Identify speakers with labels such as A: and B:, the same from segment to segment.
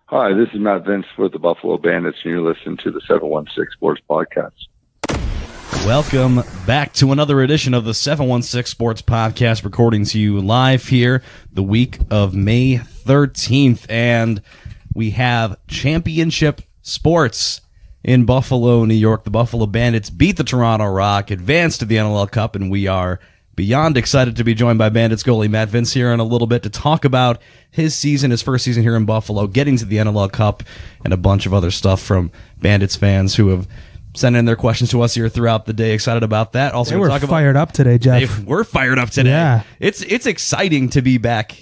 A: Hi, this is Matt Vinc with the Buffalo Bandits, and you're listening to the 716 Sports Podcast.
B: Welcome back to another edition of the 716 Sports Podcast, recording to you live here the week of May 13th. And we have championship sports in Buffalo, New York. The Buffalo Bandits beat the Toronto Rock, advanced to the NLL Cup, and we are beyond excited to be joined by Bandits goalie Matt Vinc here in a little bit to talk about his season, his first season here in Buffalo, getting to the NLL Cup, and a bunch of other stuff from Bandits fans who have sent in their questions to us here throughout the day. Excited about that. Also,
C: we're fired up today, Jeff.
B: We're fired up today.
C: Yeah.
B: It's exciting to be back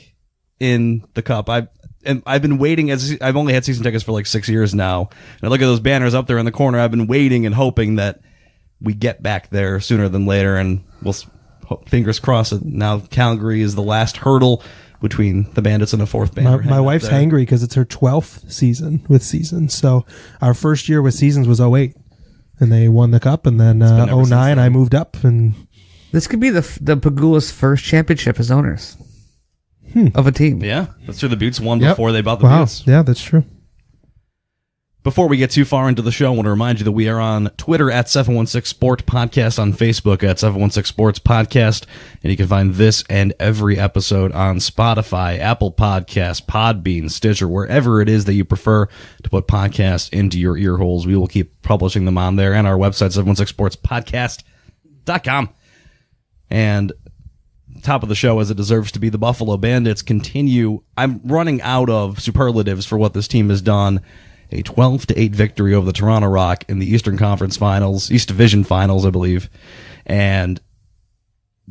B: in the Cup. I've been waiting, as I've only had season tickets for like 6 years now. And I look at those banners up there in the corner. I've been waiting and hoping that we get back there sooner than later, and we'll fingers crossed. Now Calgary is the last hurdle between the Bandits and a fourth banner.
C: My wife's hangry because it's her 12th season with Seasons. So our first year with Seasons was 2008, and they won the Cup, and then 2009 I moved up. And
D: this could be the Pagula's first championship as owners of a team.
B: Yeah, that's true. The Buttes won before they bought the Buttes.
C: Yeah, that's true.
B: Before we get too far into the show, I want to remind you that we are on Twitter at 716 Sport Podcast, on Facebook at 716 Sports Podcast, and you can find this and every episode on Spotify, Apple Podcasts, Podbean, Stitcher, wherever it is that you prefer to put podcasts into your ear holes. We will keep publishing them on there, and our website, 716sportspodcast.com. And top of the show, as it deserves to be, the Buffalo Bandits continue. I'm running out of superlatives for what this team has done. A 12-8 victory over the Toronto Rock in the Eastern Conference Finals, East Division Finals, I believe. And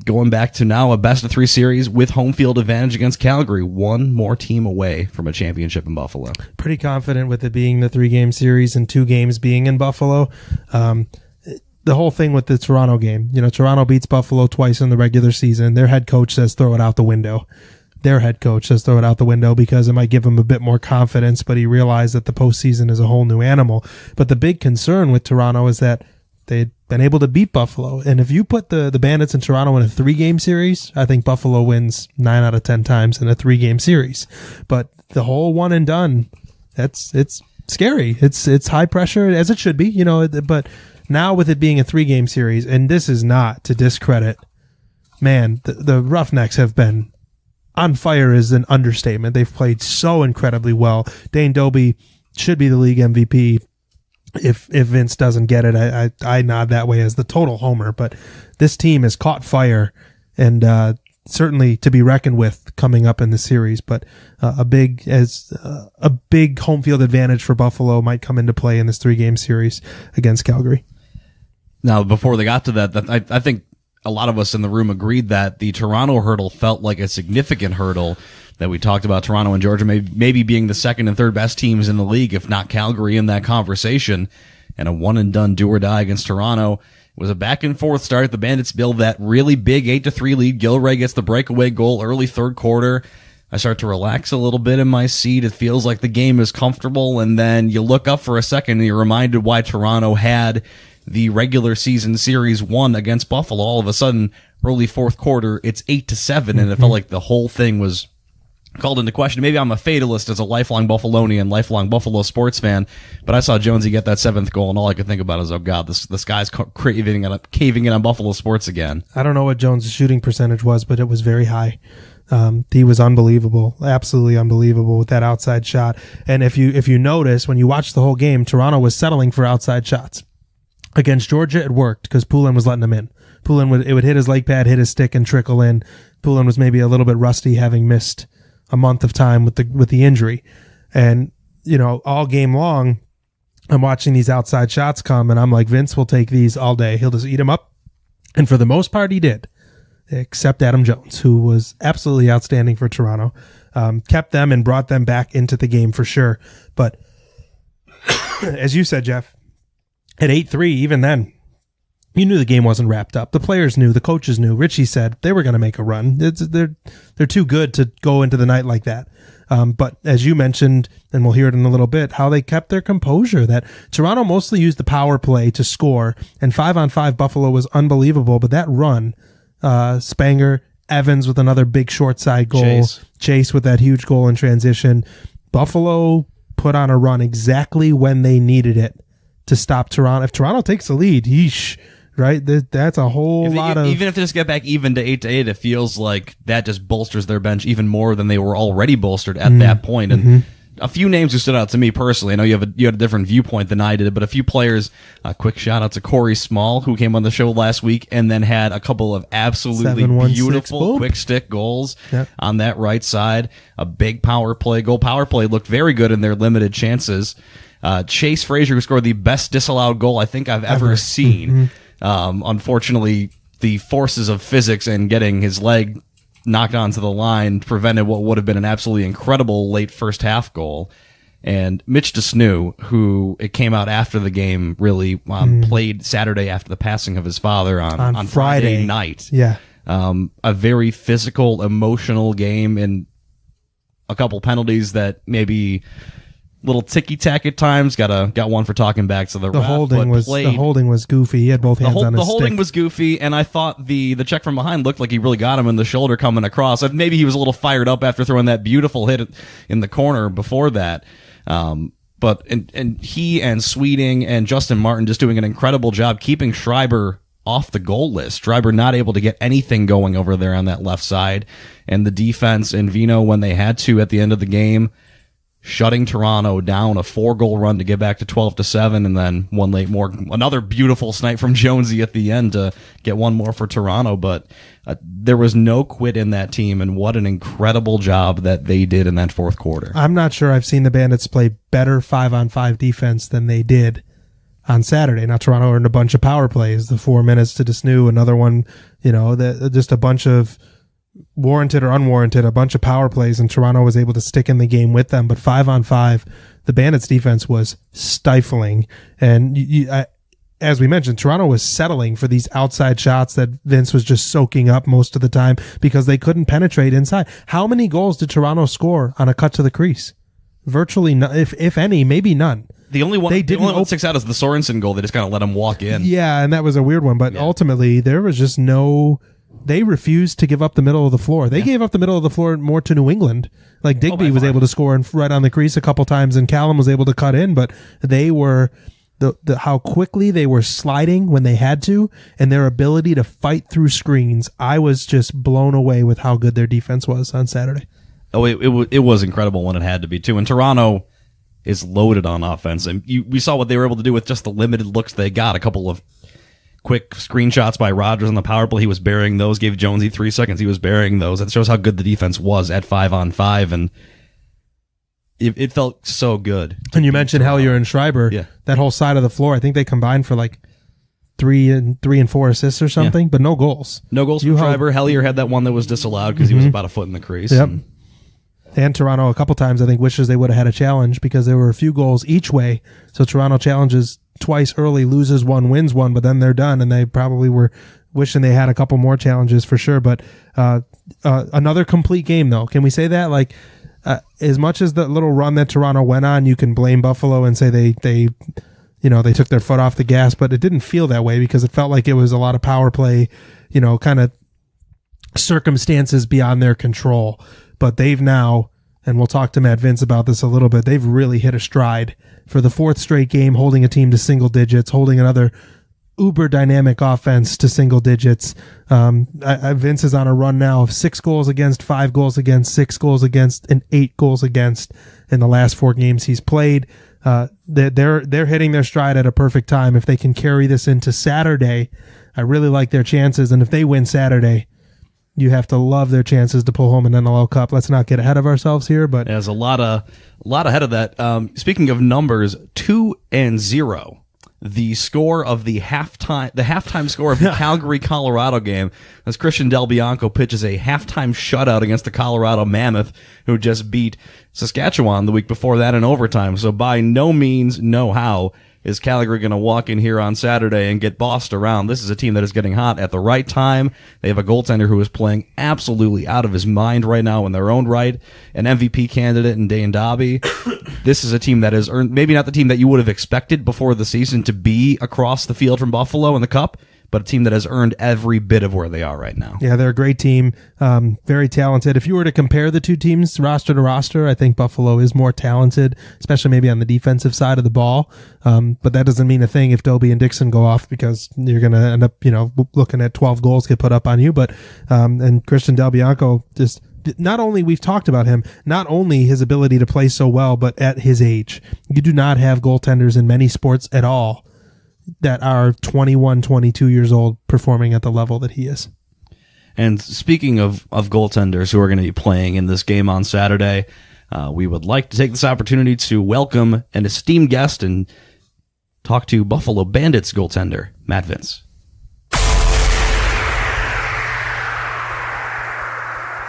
B: going back to now a best-of-3 series with home field advantage against Calgary. One more team away from a championship in Buffalo.
C: Pretty confident with it being the 3-game series and 2 games being in Buffalo. The whole thing with the Toronto game, Toronto beats Buffalo twice in the regular season. Their head coach says throw it out the window. Their head coach says throw it out the window because it might give him a bit more confidence, but he realized that the postseason is a whole new animal. But the big concern with Toronto is that they'd been able to beat Buffalo. And if you put the Bandits and Toronto in a 3-game series, I think Buffalo wins 9 out of 10 times in a 3-game series. But the whole one and done, it's scary. It's high pressure, as it should be, but now with it being a 3-game series, and this is not to discredit, man, the Roughnecks have been on fire is an understatement. They've played so incredibly well. Dane Dobbie should be the league MVP. If Vince doesn't get it, I nod that way as the total homer. But this team has caught fire, and certainly to be reckoned with coming up in the series. But a big home field advantage for Buffalo might come into play in this 3-game series against Calgary.
B: Now, before they got to that, I think a lot of us in the room agreed that the Toronto hurdle felt like a significant hurdle, that we talked about Toronto and Georgia maybe being the second and third best teams in the league, if not Calgary, in that conversation. And a one-and-done do-or-die against Toronto. It was a back-and-forth start. The Bandits build that really big 8-3 lead. Gilray gets the breakaway goal early third quarter. I start to relax a little bit in my seat. It feels like the game is comfortable, and then you look up for a second and you're reminded why Toronto had the regular season series won against Buffalo. All of a sudden, early fourth quarter, it's 8-7, and it felt like the whole thing was called into question. Maybe I'm a fatalist as a lifelong Buffalonian, lifelong Buffalo sports fan, but I saw Jonesy get that 7th goal, and all I could think about is, oh God, this guy's caving in on Buffalo sports again.
C: I don't know what Jones' shooting percentage was, but it was very high. He was unbelievable, absolutely unbelievable with that outside shot. And if you notice, when you watch the whole game, Toronto was settling for outside shots. Against Georgia, it worked because Poulin was letting him in. Poulin would hit his leg pad, hit his stick, and trickle in. Poulin was maybe a little bit rusty, having missed a month of time with the injury. And all game long, I'm watching these outside shots come, and I'm like, Vince will take these all day. He'll just eat them up. And for the most part, he did, except Adam Jones, who was absolutely outstanding for Toronto. Kept them and brought them back into the game for sure. But as you said, Jeff, at 8-3, even then, you knew the game wasn't wrapped up. The players knew, the coaches knew. Richie said they were going to make a run. They're too good to go into the night like that. But as you mentioned, and we'll hear it in a little bit, how they kept their composure. That Toronto mostly used the power play to score, and 5-on-5 Buffalo was unbelievable. But that run, Spanger, Evans with another big short side goal, Chase with that huge goal in transition. Buffalo put on a run exactly when they needed it to stop Toronto. If Toronto takes the lead, yeesh, right? That's a whole lot of...
B: Even if they just get back even to 8-8, it feels like that just bolsters their bench even more than they were already bolstered at that point. And a few names who stood out to me personally. I know you had a different viewpoint than I did, but a few players. A quick shout out to Corey Small, who came on the show last week and then had a couple of absolutely beautiful quick stick goals on that right side. A big power play goal. Power play looked very good in their limited chances. Chase Frazier, who scored the best disallowed goal I think I've ever seen. Unfortunately, the forces of physics and getting his leg knocked onto the line prevented what would have been an absolutely incredible late first half goal. And Mitch DeSnew, who it came out after the game, really played Saturday after the passing of his father on Friday night.
C: Yeah.
B: A very physical, emotional game, and a couple penalties that maybe little ticky-tack at times. Got one for talking back to the ref.
C: The holding was goofy. He had both hands on his
B: The holding
C: stick.
B: was goofy, and I thought the check from behind looked like he really got him in the shoulder coming across. Maybe he was a little fired up after throwing that beautiful hit in the corner before that. But he and Sweeting and Justin Martin just doing an incredible job keeping Schreiber off the goal list. Schreiber not able to get anything going over there on that left side. And the defense and Vino, when they had to at the end of the game, shutting Toronto down, a 4-goal run to get back to 12-7, and then another beautiful snipe from Jonesy at the end to get one more for Toronto. But there was no quit in that team, and what an incredible job that they did in that fourth quarter.
C: I'm not sure I've seen the Bandits play better 5-on-5 defense than they did on Saturday. Now, Toronto earned a bunch of power plays, the 4 minutes to DeSnew, another one, just a bunch of warranted or unwarranted, a bunch of power plays, and Toronto was able to stick in the game with them. But 5-on-5, the Bandits defense was stifling. And as we mentioned, Toronto was settling for these outside shots that Vince was just soaking up most of the time because they couldn't penetrate inside. How many goals did Toronto score on a cut to the crease? Virtually none, if any, maybe none.
B: The only one that sticks out is the Sorensen goal. They just kind of let him walk in.
C: Yeah, and that was a weird one. But ultimately, there was just no... They refused to give up the middle of the floor. They gave up the middle of the floor more to New England. Like Digby was able to score right on the crease a couple times, and Callum was able to cut in, but they were how quickly they were sliding when they had to, and their ability to fight through screens. I was just blown away with how good their defense was on Saturday.
B: Oh, it was incredible when it had to be too. And Toronto is loaded on offense, and we saw what they were able to do with just the limited looks they got. A couple of quick screenshots by Rogers on the power play. He was burying those. Gave Jonesy 3 seconds. He was burying those. That shows how good the defense was at 5-on-5, and it felt so good.
C: And you mentioned Hellier and Schreiber.
B: Yeah.
C: That whole side of the floor, I think they combined for like 3 and 4 assists or something, but no goals.
B: No goals from Schreiber. Hellier had that one that was disallowed because he was about a foot in the crease.
C: Yep. And Toronto a couple times, I think, wishes they would have had a challenge because there were a few goals each way. So Toronto challenges twice early, loses one, wins one, but then they're done, and they probably were wishing they had a couple more challenges for sure. But another complete game, though. Can we say that? Like, as much as the little run that Toronto went on, you can blame Buffalo and say they took their foot off the gas, but it didn't feel that way because it felt like it was a lot of power play, kind of circumstances beyond their control. But they've now, and we'll talk to Matt Vince about this a little bit, they've really hit a stride for the 4th straight game, holding a team to single digits, holding another uber dynamic offense to single digits. Vince is on a run now of 6 goals against, 5 goals against, 6 goals against, and 8 goals against in the last 4 games he's played. They're hitting their stride at a perfect time. If they can carry this into Saturday, I really like their chances. And if they win Saturday, you have to love their chances to pull home an NLL Cup. Let's not get ahead of ourselves here, but
B: there's a lot ahead of that. Speaking of numbers, 2-0. The score of the halftime score of the Calgary Colorado game, as Christian Del Bianco pitches a halftime shutout against the Colorado Mammoth, who just beat Saskatchewan the week before that in overtime. So by no means, no how is Calgary going to walk in here on Saturday and get bossed around. This is a team that is getting hot at the right time. They have a goaltender who is playing absolutely out of his mind right now in their own right, an MVP candidate in Dane Dobby. This is a team that has earned, maybe not the team that you would have expected before the season to be across the field from Buffalo in the Cup, but a team that has earned every bit of where they are right now.
C: Yeah, they're a great team, very talented. If you were to compare the two teams roster to roster, I think Buffalo is more talented, especially maybe on the defensive side of the ball. But that doesn't mean a thing if Dobie and Dixon go off, because you're going to end up, looking at 12 goals get put up on you. But and Christian Del Bianco, just not only, we've talked about him, not only his ability to play so well, but at his age, you do not have goaltenders in many sports at all that are 21, 22 years old performing at the level that he is.
B: And speaking of goaltenders who are going to be playing in this game on Saturday, we would like to take this opportunity to welcome an esteemed guest and talk to Buffalo Bandits goaltender Matt Vinc.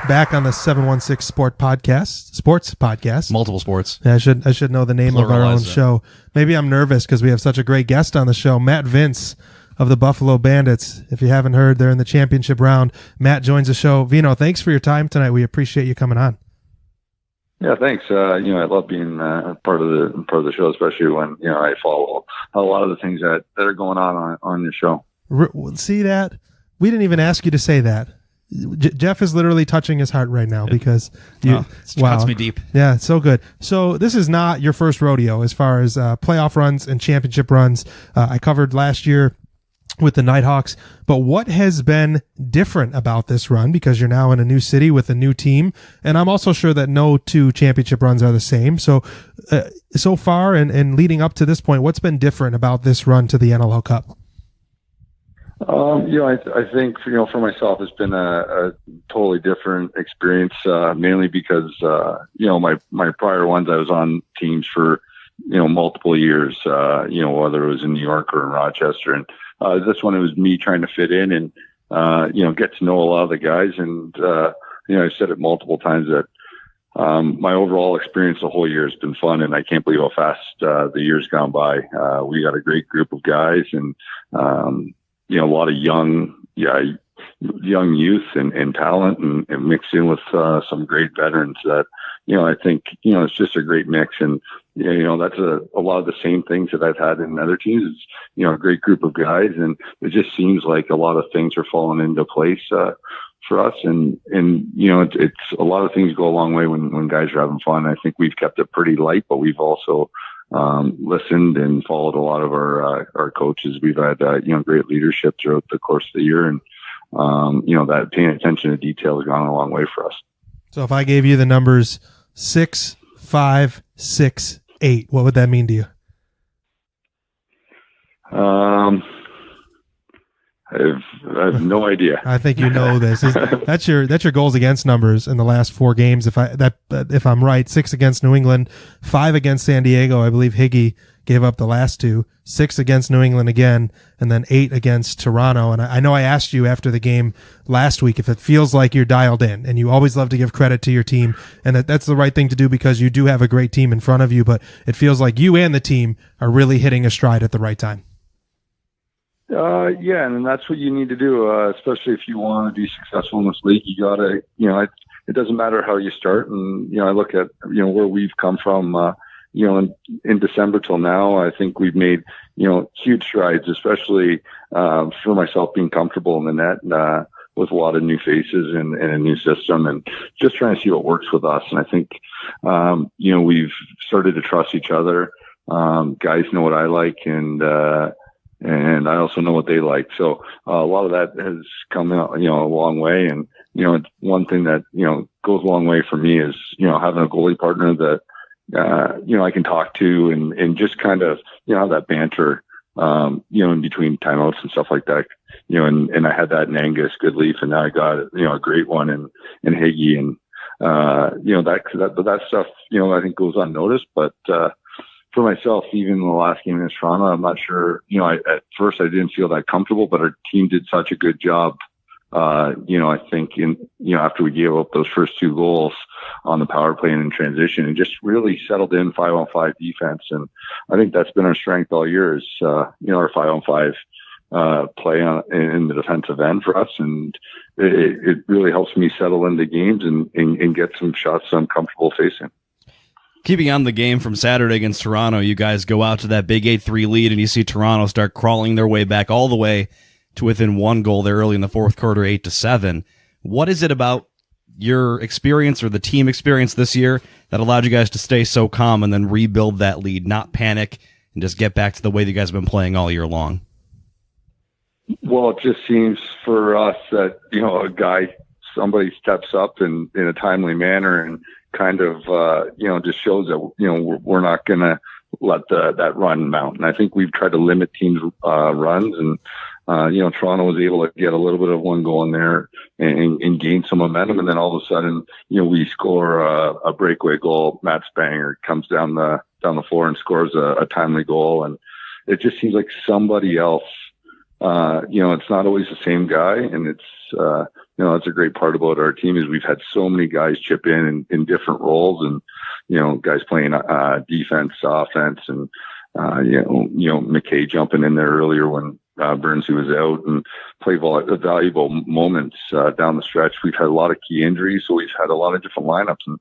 C: Back on the 716 sports podcast.
B: Multiple sports.
C: Yeah, I should know the name of our own show. Maybe I'm nervous because we have such a great guest on the show, Matt Vinc of the Buffalo Bandits. If you haven't heard, they're in the championship round. Matt joins the show. Vino, thanks for your time tonight. We appreciate you coming on.
A: Yeah, thanks. I love being part of the show, especially when I follow a lot of the things that are going on the show.
C: See that? We didn't even ask you to say that. Jeff is literally touching his heart right now because
B: cuts me deep.
C: Yeah, so good. So this is not your first rodeo as far as playoff runs and championship runs. I covered last year with the Nighthawks, but what has been different about this run, because you're now in a new city with a new team, and I'm also sure that no two championship runs are the same. So so far and leading up to this point, what's been different about this run to the NLL Cup?
A: I think for myself, it's been a totally different experience. Mainly because my prior ones, I was on teams for multiple years. Whether it was in New York or in Rochester, and this one, it was me trying to fit in and get to know a lot of the guys. And I've said it multiple times that my overall experience the whole year has been fun, and I can't believe how fast the year's gone by. We got a great group of guys, and a lot of young youth and talent, and mixed in with some great veterans that, I think, it's just a great mix. And, that's a lot of the same things that I've had in other teams. It's, a great group of guys, and it just seems like a lot of things are falling into place for us. And it's a lot of things go a long way when guys are having fun. I think we've kept it pretty light, but we've also listened and followed a lot of our coaches. We've had great leadership throughout the course of the year, and that paying attention to detail has gone a long way for us.
C: So if I gave you the numbers 6, 5, 6, 8, what would that mean to you?
A: I have no idea.
C: I think you know this. That's your goals against numbers in the last 4 games. If I'm right, 6 against New England, 5 against San Diego. I believe Higgy gave up the last 2. 6 against New England again, and then 8 against Toronto. And I know I asked you after the game last week if it feels like you're dialed in, and you always love to give credit to your team, and that's the right thing to do because you do have a great team in front of you. But it feels like you and the team are really hitting a stride at the right time.
A: And that's what you need to do, especially if you want to be successful in this league. You gotta, it doesn't matter how you start. And, I look at, where we've come from, in December till now. I think we've made, huge strides, especially, for myself being comfortable in the net, with a lot of new faces and a new system, and just trying to see what works with us. And I think, we've started to trust each other. Guys know what I like, and I also know what they like. So a lot of that has come out, a long way. And, one thing that, goes a long way for me is, having a goalie partner that, I can talk to and just kind of, have that banter, in between timeouts and stuff like that. And I had that in Angus Goodleaf, and now I got, a great one in Higgy. And, that stuff, I think goes unnoticed, but, for myself, even in the last game against Toronto, I'm not sure, at first I didn't feel that comfortable, but our team did such a good job. I think after we gave up those first 2 goals on the power play and in transition, and just really settled in 5-on-5 defense. And I think that's been our strength all year is, our 5-on-5 play in the defensive end for us. And it really helps me settle into games and get some shots I'm comfortable facing.
B: Keeping on the game from Saturday against Toronto, you guys go out to that big 8-3 lead, and you see Toronto start crawling their way back all the way to within 1 goal there early in the fourth quarter, 8-7. What is it about your experience or the team experience this year that allowed you guys to stay so calm and then rebuild that lead, not panic, and just get back to the way that you guys have been playing all year long?
A: Well, it just seems for us that, somebody steps up in a timely manner and kind of, just shows that, we're not going to let that run mount. And I think we've tried to limit teams' runs, and Toronto was able to get a little bit of one goal in there and gain some momentum. And then all of a sudden, we score a breakaway goal. Matt Spanger comes down the floor and scores a timely goal. And it just seems like somebody else, it's not always the same guy. And it's a great part about our team is we've had so many guys chip in different roles, and, guys playing defense, offense, and, McKay jumping in there earlier when Burns, who was out, and play valuable moments down the stretch. We've had a lot of key injuries, so we've had a lot of different lineups, and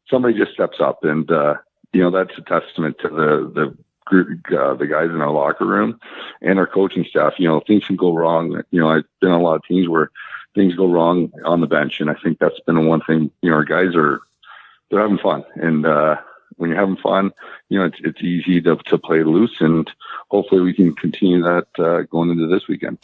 A: somebody just steps up, and that's a testament to the group, the guys in our locker room and our coaching staff. Things can go wrong. I've been on a lot of teams where things go wrong on the bench, and I think that's been one thing. Our guys they're having fun, and when you're having fun, it's easy to play loose, and hopefully we can continue that going into this weekend.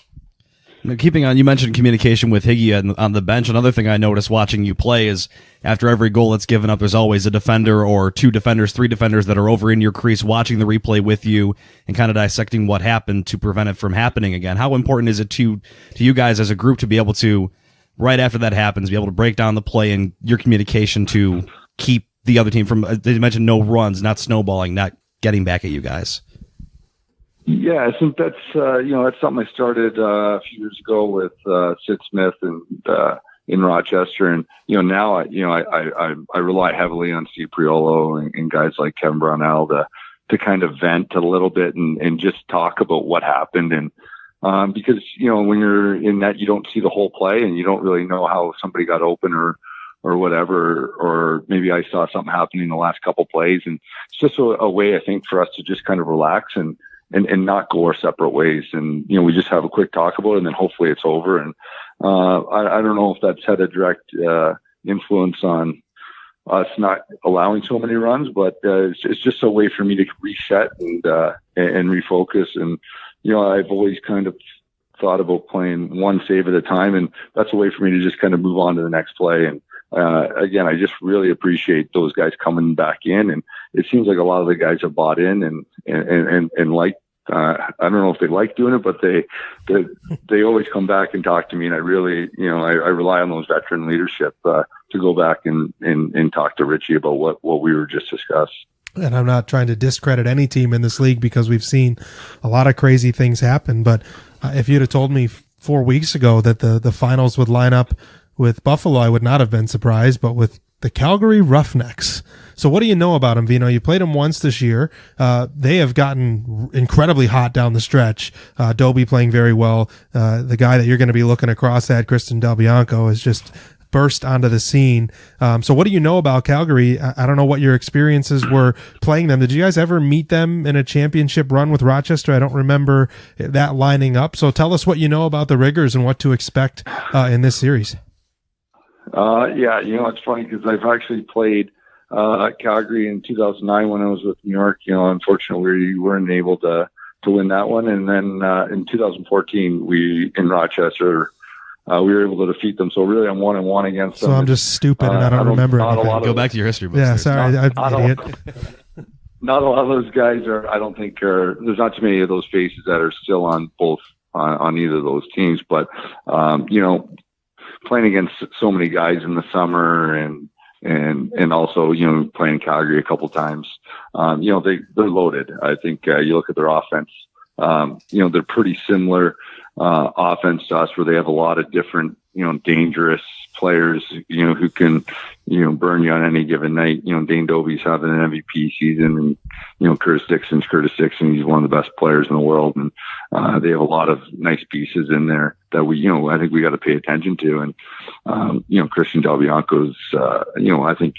B: Now, keeping on, you mentioned communication with Higgy on the bench. Another thing I noticed watching you play is after every goal that's given up, there's always a defender or 2 defenders, 3 defenders that are over in your crease watching the replay with you and kind of dissecting what happened to prevent it from happening again. How important is it to you guys as a group to be able to, right after that happens, be able to break down the play and your communication to keep the other team from, they mentioned no runs, not snowballing, not getting back at you guys?
A: Yeah, I think that's that's something I started a few years ago with Sid Smith and in Rochester, and now I rely heavily on Steve Priolo and guys like Kevin Brownell to kind of vent a little bit and just talk about what happened, and because when you're in that, you don't see the whole play and you don't really know how somebody got open or whatever, or maybe I saw something happening in the last couple plays, and it's just a way I think for us to just kind of relax and not go our separate ways. And, we just have a quick talk about it, and then hopefully it's over. And I don't know if that's had a direct influence on us not allowing so many runs, but it's just a way for me to reset and refocus. And, I've always kind of thought about playing one save at a time, and that's a way for me to just kind of move on to the next play. And again, I just really appreciate those guys coming back in, and it seems like a lot of the guys have bought in and like, I don't know if they like doing it, but they always come back and talk to me, and I really, I rely on those veteran leadership to go back and talk to Richie about what we were just discussed.
C: And I'm not trying to discredit any team in this league because we've seen a lot of crazy things happen. But if you'd have told me 4 weeks ago that the finals would line up with Buffalo, I would not have been surprised, but with the Calgary Roughnecks. So what do you know about them, Vino? You played them once this year. They have gotten incredibly hot down the stretch. Dobie playing very well. The guy that you're going to be looking across at, Kristen Del Bianco, has just burst onto the scene. So what do you know about Calgary? I don't know what your experiences were playing them. Did you guys ever meet them in a championship run with Rochester? I don't remember that lining up. So tell us what you know about the Riggers and what to expect in this series.
A: Yeah, it's funny because I've actually played Calgary in 2009 when I was with New York. Unfortunately, we weren't able to win that one. And then in 2014, in Rochester, we were able to defeat them. So really, I'm 1-1 against them.
C: So I'm just stupid and I don't remember anything.
B: Go back to your history books.
C: Yeah, sorry, I'm an idiot.
A: Not a lot of those guys there's not too many of those faces that are still on both on either of those teams. But playing against so many guys in the summer and also, playing Calgary a couple times, they're loaded. I think you look at their offense, they're pretty similar offense to us, where they have a lot of different, dangerous players, who can, burn you on any given night. Dane Dobie's having an MVP season, and, Curtis Dixon, he's one of the best players in the world. And, they have a lot of nice pieces in there that I think we got to pay attention to. And, Christian Del Bianco's, I think,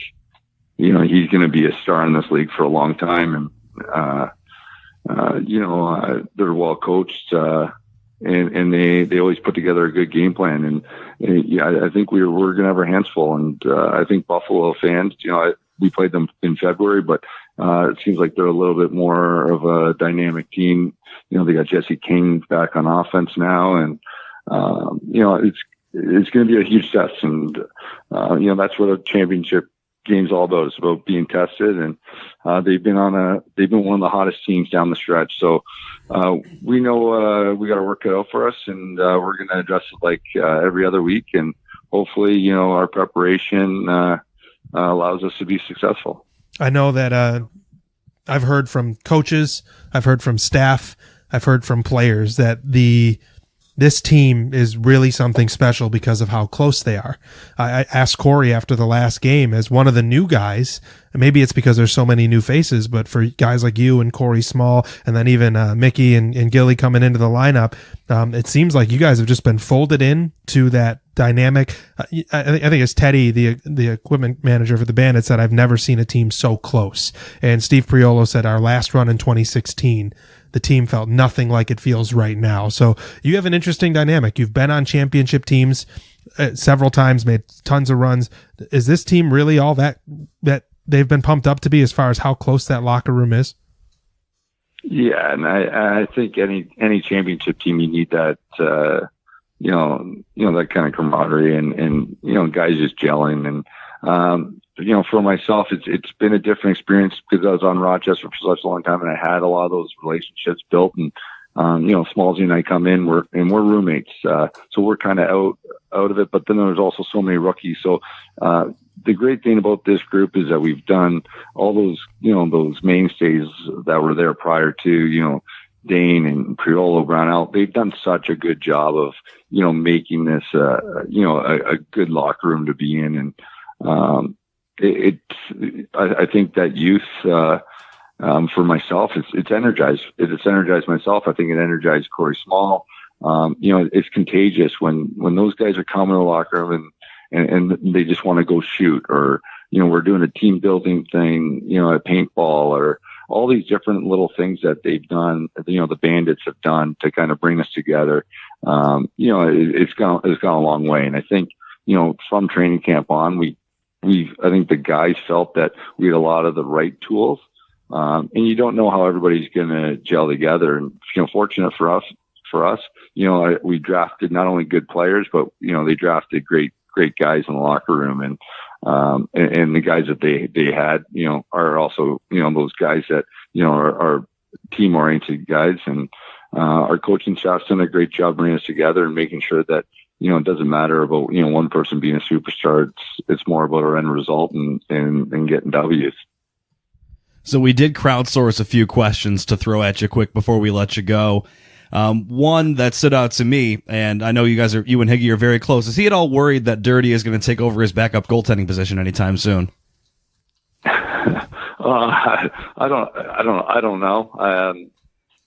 A: he's going to be a star in this league for a long time. And, they're well coached, and they always put together a good game plan. And yeah, I think we're going to have our hands full. And I think Buffalo fans, we played them in February, but it seems like they're a little bit more of a dynamic team. They got Jesse King back on offense now, and it's going to be a huge test. And that's what a championship game's all about. It's about being tested, and they've been one of the hottest teams down the stretch. So we know we got to work it out for us, and we're going to address it like every other week, and hopefully our preparation allows us to be successful.
C: I know that I've heard from coaches, I've heard from staff, I've heard from players that this team is really something special because of how close they are. I asked Corey after the last game, as one of the new guys, and maybe it's because there's so many new faces, but for guys like you and Corey Small, and then even Mickey and Gilly coming into the lineup, it seems like you guys have just been folded in to that dynamic. I think it's Teddy, the equipment manager for the Bandits, said, I've never seen a team so close. And Steve Priolo said, our last run in 2016, the team felt nothing like it feels right now. So you have an interesting dynamic. You've been on championship teams several times, made tons of runs. Is this team really all that they've been pumped up to be as far as how close that locker room is?
A: Yeah, and I think any championship team, you need that that kind of camaraderie and guys just gelling. And for myself, it's been a different experience because I was on Rochester for such a long time, and I had a lot of those relationships built. And Smallsy and I come in, we're roommates, so we're kind of out of it. But then there's also so many rookies. So the great thing about this group is that we've done all those those mainstays that were there prior to Dane and Priolo, Brownell. They've done such a good job of making this a good locker room to be in. And I think that youth, for myself, it's energized. It's energized myself. I think it energized Corey Small. It's contagious when those guys are coming to the locker room and they just want to go shoot, or we're doing a team building thing, at paintball, or all these different little things that they've done. The Bandits have done to kind of bring us together. It's gone a long way, and I think from training camp on, I think the guys felt that we had a lot of the right tools, and you don't know how everybody's going to gel together. And fortunate for us, we drafted not only good players, but they drafted great guys in the locker room, and the guys that they had, are also those guys that are team oriented guys, and our coaching staff's done a great job bringing us together and making sure that it doesn't matter about one person being a superstar. It's more about our end result and getting W's.
B: So we did crowdsource a few questions to throw at you quick before we let you go. One that stood out to me, and I know you and Higgy are very close. Is he at all worried that Dirty is going to take over his backup goaltending position anytime soon?
A: I don't know.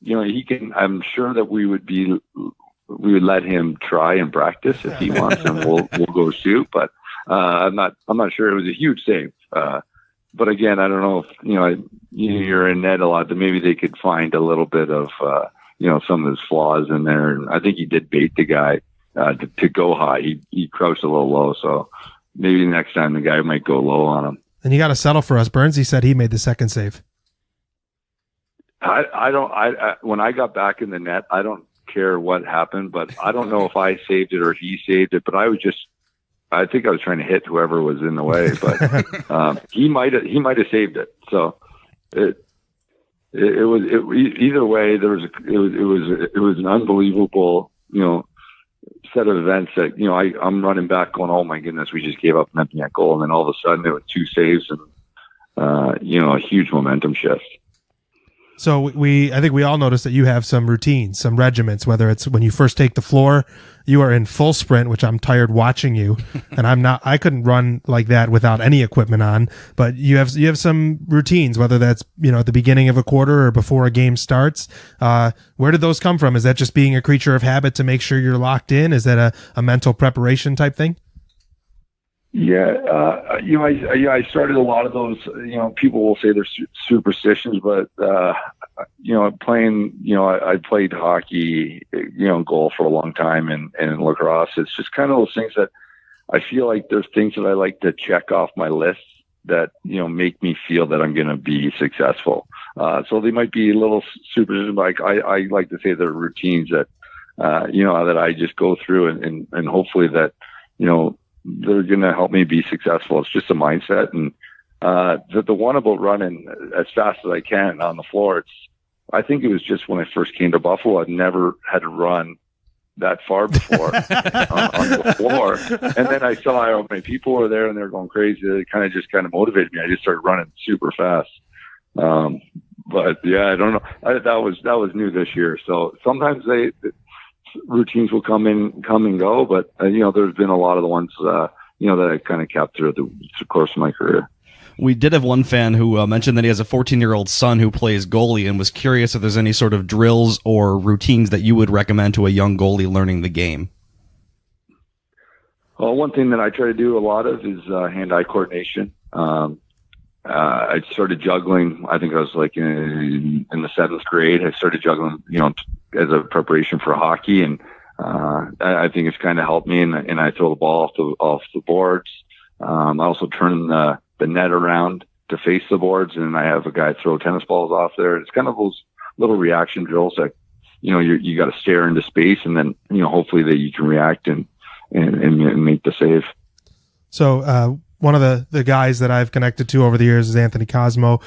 A: He can. I'm sure that we would let him try and practice if he wants, and we'll go shoot. But I'm not sure. It was a huge save. But again, I don't know if you're in net a lot, that maybe they could find a little bit of some of his flaws in there. And I think he did bait the guy to go high. He crouched a little low, so maybe next time the guy might go low on him.
C: And you got to settle for us. Burnsy said he made the second save.
A: When I got back in the net, I don't care what happened, but I don't know if I saved it or he saved it, but I think I was trying to hit whoever was in the way, but he might have saved it. So it was either way. It was an unbelievable set of events that I'm running back going, oh my goodness, we just gave up an empty net goal, and then all of a sudden it was two saves and a huge momentum shift.
C: So I think we all noticed that you have some routines, some regiments, whether it's when you first take the floor, you are in full sprint, which I'm tired watching you, and I couldn't run like that without any equipment on, but you have some routines, whether that's, at the beginning of a quarter or before a game starts. Where did those come from? Is that just being a creature of habit to make sure you're locked in? Is that a mental preparation type thing?
A: Yeah, I started a lot of those. People will say they're superstitions, but playing, I played hockey, goal for a long time and lacrosse. It's just kind of those things that I feel like there's things that I like to check off my list that, make me feel that I'm going to be successful. So they might be a little superstition, like I like to say they're routines that, that I just go through and hopefully that, they're going to help me be successful. It's just a mindset. And, the one about running as fast as I can on the floor, I think it was just when I first came to Buffalo, I'd never had to run that far before on the floor. And then I saw how many people were there and they were going crazy. It kind of motivated me. I just started running super fast. But yeah, I don't know. That was new this year. So sometimes routines will come and go, but there's been a lot of the ones, that I kind of kept through the course of my career.
B: We did have one fan who mentioned that he has a 14-year-old son who plays goalie and was curious if there's any sort of drills or routines that you would recommend to a young goalie learning the game.
A: Well, one thing that I try to do a lot of is hand-eye coordination. I started juggling, I think I was like in the 7th grade. I started juggling, as a preparation for hockey. And I think it's kind of helped me. And I throw the ball off the boards. I also turn the net around to face the boards, and I have a guy throw tennis balls off there. It's kind of those little reaction drills that, you got to stare into space, and then, hopefully that you can react and make the save.
C: So, one of the guys that I've connected to over the years is Anthony Cosmo,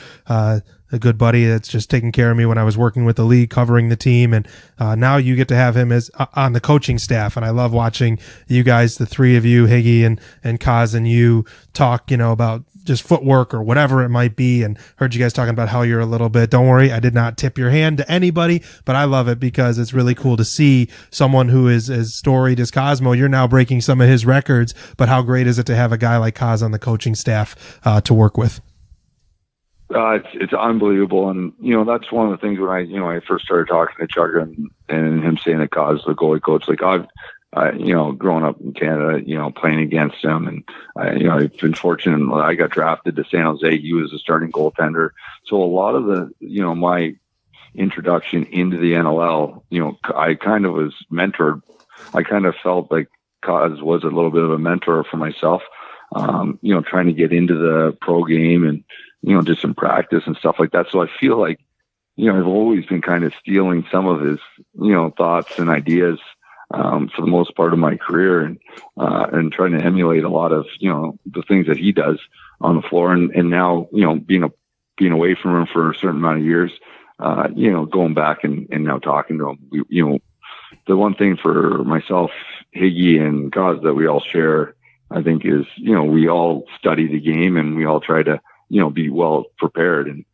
C: a good buddy that's just taking care of me when I was working with the league, covering the team. And now you get to have him as on the coaching staff. And I love watching you guys, the three of you, Higgy and Kaz and you, talk, about just footwork or whatever it might be. And heard you guys talking about how you're a little bit, don't worry, I did not tip your hand to anybody, but I love it because it's really cool to see someone who is as storied as Cosmo. You're now breaking some of his records, but how great is it to have a guy like Kaz on the coaching staff to work with?
A: It's unbelievable. And, that's one of the things when I first started talking to Chuck and him saying that Kaz, the goalie coach, like I've growing up in Canada, playing against him. And, I've been fortunate. I got drafted to San Jose. He was a starting goaltender. So a lot of the, my introduction into the NLL, I kind of was mentored. I kind of felt like Kaz was a little bit of a mentor for myself, trying to get into the pro game and, just some practice and stuff like that. So I feel like, I've always been kind of stealing some of his, thoughts and ideas, for the most part of my career and trying to emulate a lot of, the things that he does on the floor. And now, being away from him for a certain amount of years, going back and now talking to him, the one thing for myself, Higgy and Kaz that we all share, I think is, we all study the game and we all try to, be well prepared. And,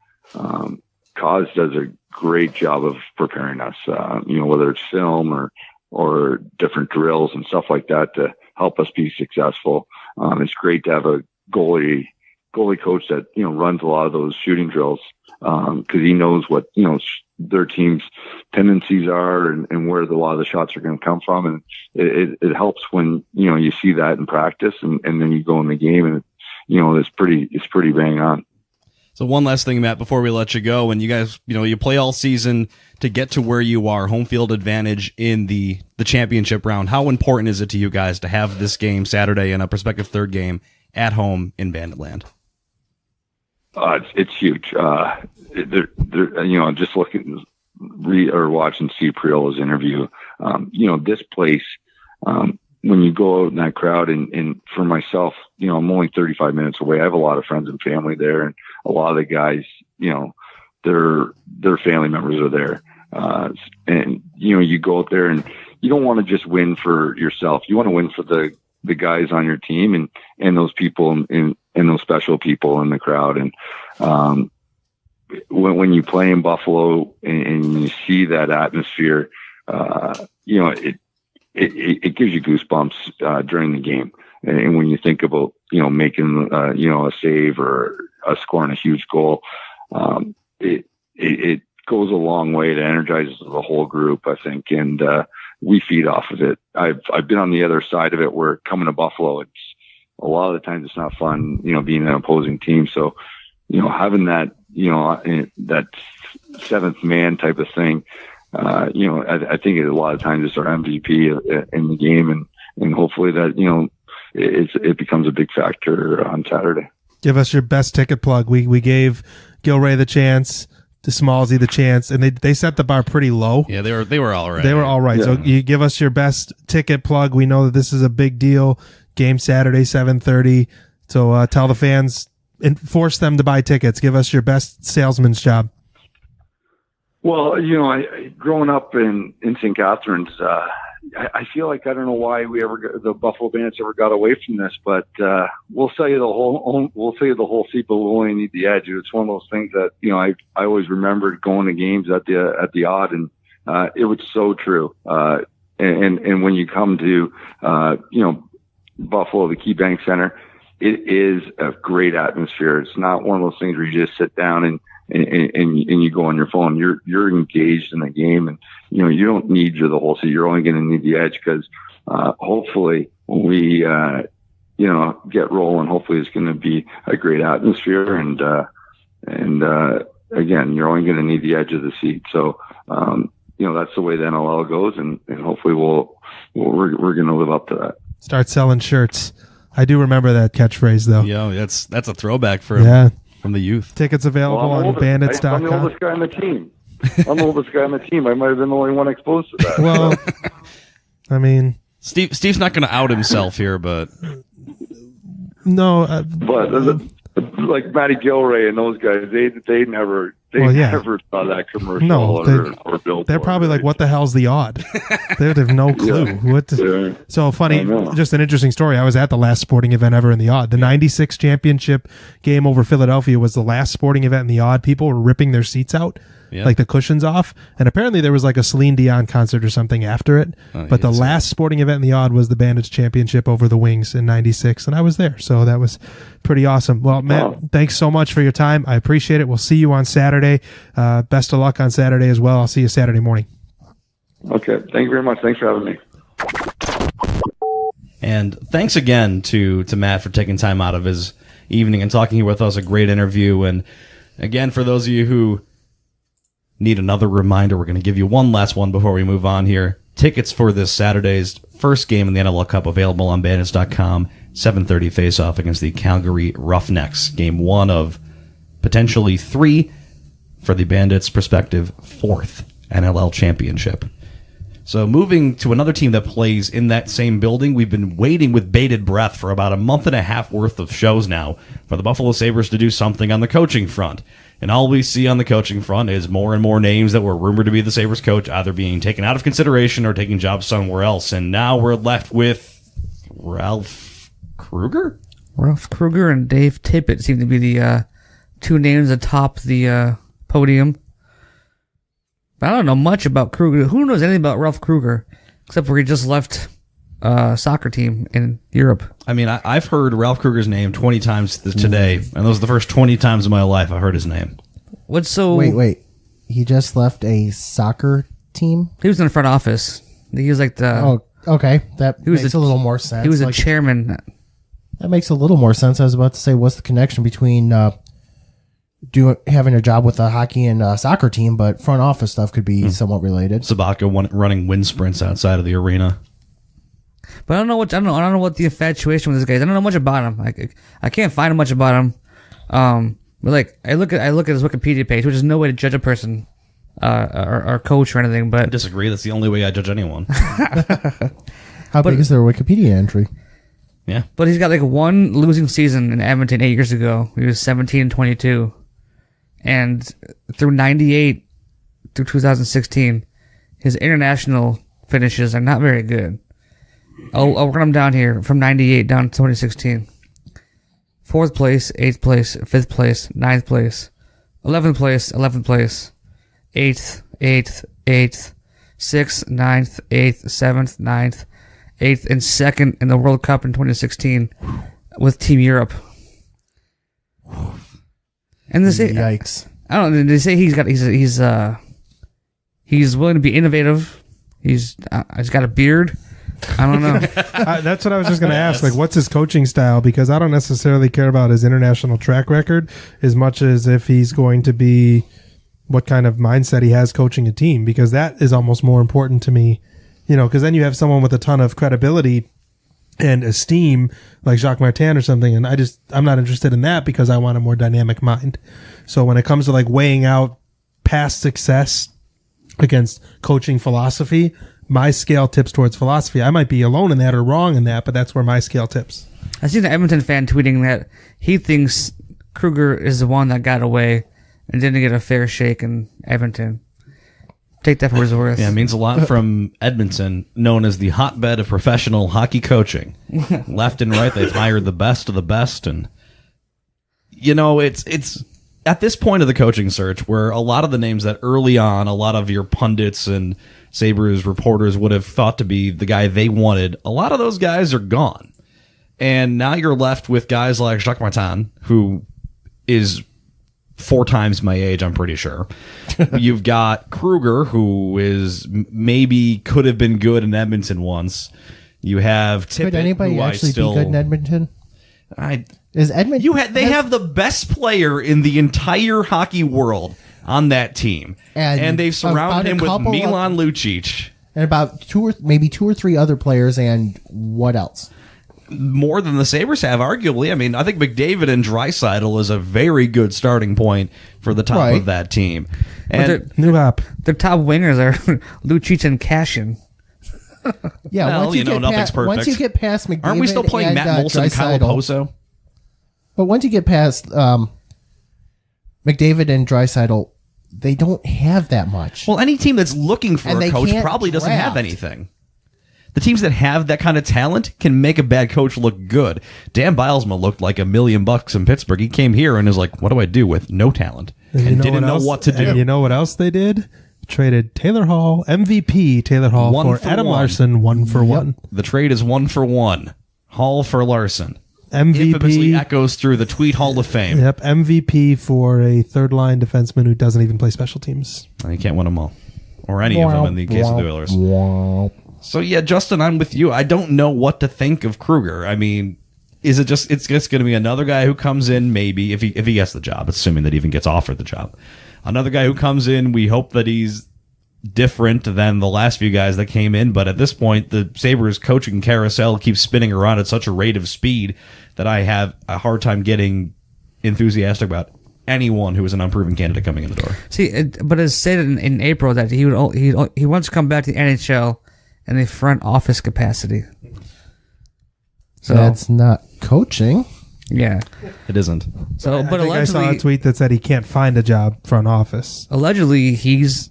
A: Kaz does a great job of preparing us, whether it's film or different drills and stuff like that to help us be successful. It's great to have a goalie coach that, runs a lot of those shooting drills, cause he knows what, their team's tendencies are and where a lot of the shots are going to come from. And it helps when, you see that in practice and then you go in the game and, it's pretty bang on.
B: So one last thing, Matt, before we let you go, and you guys, you play all season to get to where you are, home field advantage in the championship round. How important is it to you guys to have this game Saturday and a prospective third game at home in Banditland?
A: It's huge. Just looking, watching Steve Priola's interview, this place, when you go out in that crowd and for myself, I'm only 35 minutes away. I have a lot of friends and family there, and a lot of the guys, their family members are there. And, you go out there and you don't want to just win for yourself. You want to win for the guys on your team and those people and those special people in the crowd. And, when you play in Buffalo and you see that atmosphere, it gives you goosebumps during the game. And when you think about, making, a save or scoring a huge goal, it goes a long way to energize the whole group, I think. And we feed off of it. I've been on the other side of it where coming to Buffalo, it's a lot of the times it's not fun, being an opposing team. So, having that, that seventh man type of thing. I think a lot of times it's our MVP in the game, and hopefully that, it becomes a big factor on Saturday.
C: Give us your best ticket plug. We gave Gilray the chance, to Smallsy the chance, and they set the bar pretty low.
B: Yeah, they were all right.
C: They were all right.
A: Yeah.
C: So you give us your best ticket plug. We know that this is a big deal. Game Saturday, 7:30. So tell the fans and force them to buy tickets. Give us your best salesman's job.
A: Well, I growing up in St. Catharines, I feel like I don't know why the Buffalo Bandits ever got away from this, but we'll sell you the whole seat, but we'll only need the edge. It's one of those things that I always remembered going to games at the Odd, and it was so true. And when you come to Buffalo, the KeyBank Center, it is a great atmosphere. It's not one of those things where you just sit down and you go on your phone. You're engaged in the game, and you don't need the whole seat. You're only going to need the edge, because hopefully when we get rolling, hopefully it's going to be a great atmosphere, and again, you're only going to need the edge of the seat. So that's the way the NLL goes, and hopefully we're going to live up to that.
C: Start selling shirts. I do remember that catchphrase, though.
B: Yeah, that's a throwback from the youth.
C: Tickets available on bandits.com.
A: I'm the oldest guy on the team. I might have been the only one exposed to that.
C: Well, I mean,
B: Steve's not going to out himself here, but
C: no.
A: But like Matty Gilray and those guys, they never saw that commercial.
C: No,
A: or billboard.
C: They're probably like, "What the hell's the Odd?" They have no clue.
A: Yeah.
C: So funny, just an interesting story. I was at the last sporting event ever in the Odd. The '96 championship game over Philadelphia was the last sporting event in the Odd. People were ripping their seats out, like the cushions off, and apparently there was like a Celine Dion concert or something after it. But the last sporting event in the Odd was the Bandits championship over the Wings in '96, and I was there, so that was pretty awesome. Well, Matt, thanks so much for your time. I appreciate it. We'll see you on Saturday. Best of luck on Saturday as well. I'll see you Saturday morning.
A: Okay. Thank you very much. Thanks for having me.
B: And thanks again to Matt for taking time out of his evening and talking here with us. A great interview. And again, for those of you who need another reminder, we're going to give you one last one before we move on here. Tickets for this Saturday's first game in the NLL Cup available on Bandits.com. 7:30 face-off against the Calgary Roughnecks. Game one of potentially 3 for the Bandits' prospective 4th NLL Championship. So moving to another team that plays in that same building, we've been waiting with bated breath for about a month and a half worth of shows now for the Buffalo Sabres to do something on the coaching front. And all we see on the coaching front is more and more names that were rumored to be the Sabres coach either being taken out of consideration or taking jobs somewhere else. And now we're left with Ralph Kruger?
D: Ralph Kruger and Dave Tippett seem to be the two names atop the podium. But I don't know much about Kruger. Who knows anything about Ralph Kruger? Except for he just left a soccer team in Europe.
B: I mean, I've heard Ralph Kruger's name 20 times today, and those are the first 20 times in my life I've heard his name.
D: What's so...
E: Wait. He just left a soccer team?
D: He was in the front office. He was like the...
E: Oh, okay. That makes a little more sense.
D: He was a chairman.
E: That makes a little more sense. I was about to say, what's the connection between having a job with a hockey and soccer team, but front office stuff could be somewhat related.
B: Sabatka running wind sprints outside of the arena.
D: But I don't know what the infatuation with this guy is. I don't know much about him. I can't find much about him. But like I look at his Wikipedia page, which is no way to judge a person, or coach or anything. But
B: I disagree. That's the only way I judge anyone.
E: How big is their Wikipedia entry?
B: Yeah,
D: but he's got like one losing season in Edmonton 8 years ago. He was 17-22, and through 98 through 2016, his international finishes are not very good. I'll run them down here from 98 down to 2016. 4th place, 8th place, 5th place, 9th place, 11th place, 11th place, 8th, 6th, 9th, 8th, 7th, 9th, 8th, and 2nd in the World Cup in 2016 with Team Europe. And they say,
E: yikes!
D: I don't know. They say he's willing to be innovative. He's got a beard. I don't know.
C: That's what I was just going to ask. Like, what's his coaching style? Because I don't necessarily care about his international track record as much as if he's going to be what kind of mindset he has coaching a team, because that is almost more important to me, because then you have someone with a ton of credibility and esteem like Jacques Martin or something. And I'm not interested in that because I want a more dynamic mind. So when it comes to like weighing out past success against coaching philosophy, my scale tips towards philosophy. I might be alone in that or wrong in that, but that's where my scale tips.
D: I seen an Edmonton fan tweeting that he thinks Kruger is the one that got away and didn't get a fair shake in Edmonton. Take that for what it's worth.
B: Yeah, it means a lot from Edmonton, known as the hotbed of professional hockey coaching. Left and right, they've hired the best of the best, and it's at this point of the coaching search where a lot of the names that early on a lot of your pundits and Sabres reporters would have thought to be the guy they wanted, a lot of those guys are gone. And now you're left with guys like Jacques Martin, who is 4 times my age, I'm pretty sure. You've got Kruger, who is maybe could have been good in Edmonton once. You have Tippett.
E: Could anybody actually be good in Edmonton? Is Edmonton?
B: They have the best player in the entire hockey world on that team, and they've surrounded him with Milan Lucic
E: and about 2 or 3 other players. And what else?
B: More than the Sabres have, arguably. I mean, I think McDavid and Draisaitl is a very good starting point for the top of that team. And
C: New app.
D: Their top wingers are Lucic and Cashin.
E: Yeah,
B: well, nothing's perfect.
E: Once you get past McDavid,
B: aren't we still playing Matt Molson and Kyle Poso?
E: But once you get past McDavid and Draisaitl, they don't have that much.
B: Well, any team that's looking for a coach probably doesn't have anything. The teams that have that kind of talent can make a bad coach look good. Dan Bilesma looked like $1 million in Pittsburgh. He came here and is like, what do I do with no talent? And didn't know what to do.
C: And you know what else they did? Traded Taylor Hall, MVP Taylor Hall, for Adam Larson, 1-for-1.
B: The trade is 1-for-1. Hall for Larson.
C: MVP
B: infamously echoes through the Tweet Hall of Fame.
C: Yep, MVP for a third-line defenseman who doesn't even play special teams.
B: You can't win them all. Or any of them in the case of the Oilers. So, yeah, Justin, I'm with you. I don't know what to think of Kruger. I mean, is it just it's just going to be another guy who comes in, maybe, if he gets the job, assuming that he even gets offered the job. Another guy who comes in, we hope that he's different than the last few guys that came in, but at this point, the Sabres coaching carousel keeps spinning around at such a rate of speed that I have a hard time getting enthusiastic about anyone who is an unproven candidate coming in the door.
D: See, but it's said in April that he wants to come back to the NHL in a front office capacity. So
E: that's not coaching.
D: Yeah,
B: it isn't.
D: So, but
C: I saw a tweet that said he can't find a job front office.
D: Allegedly, he's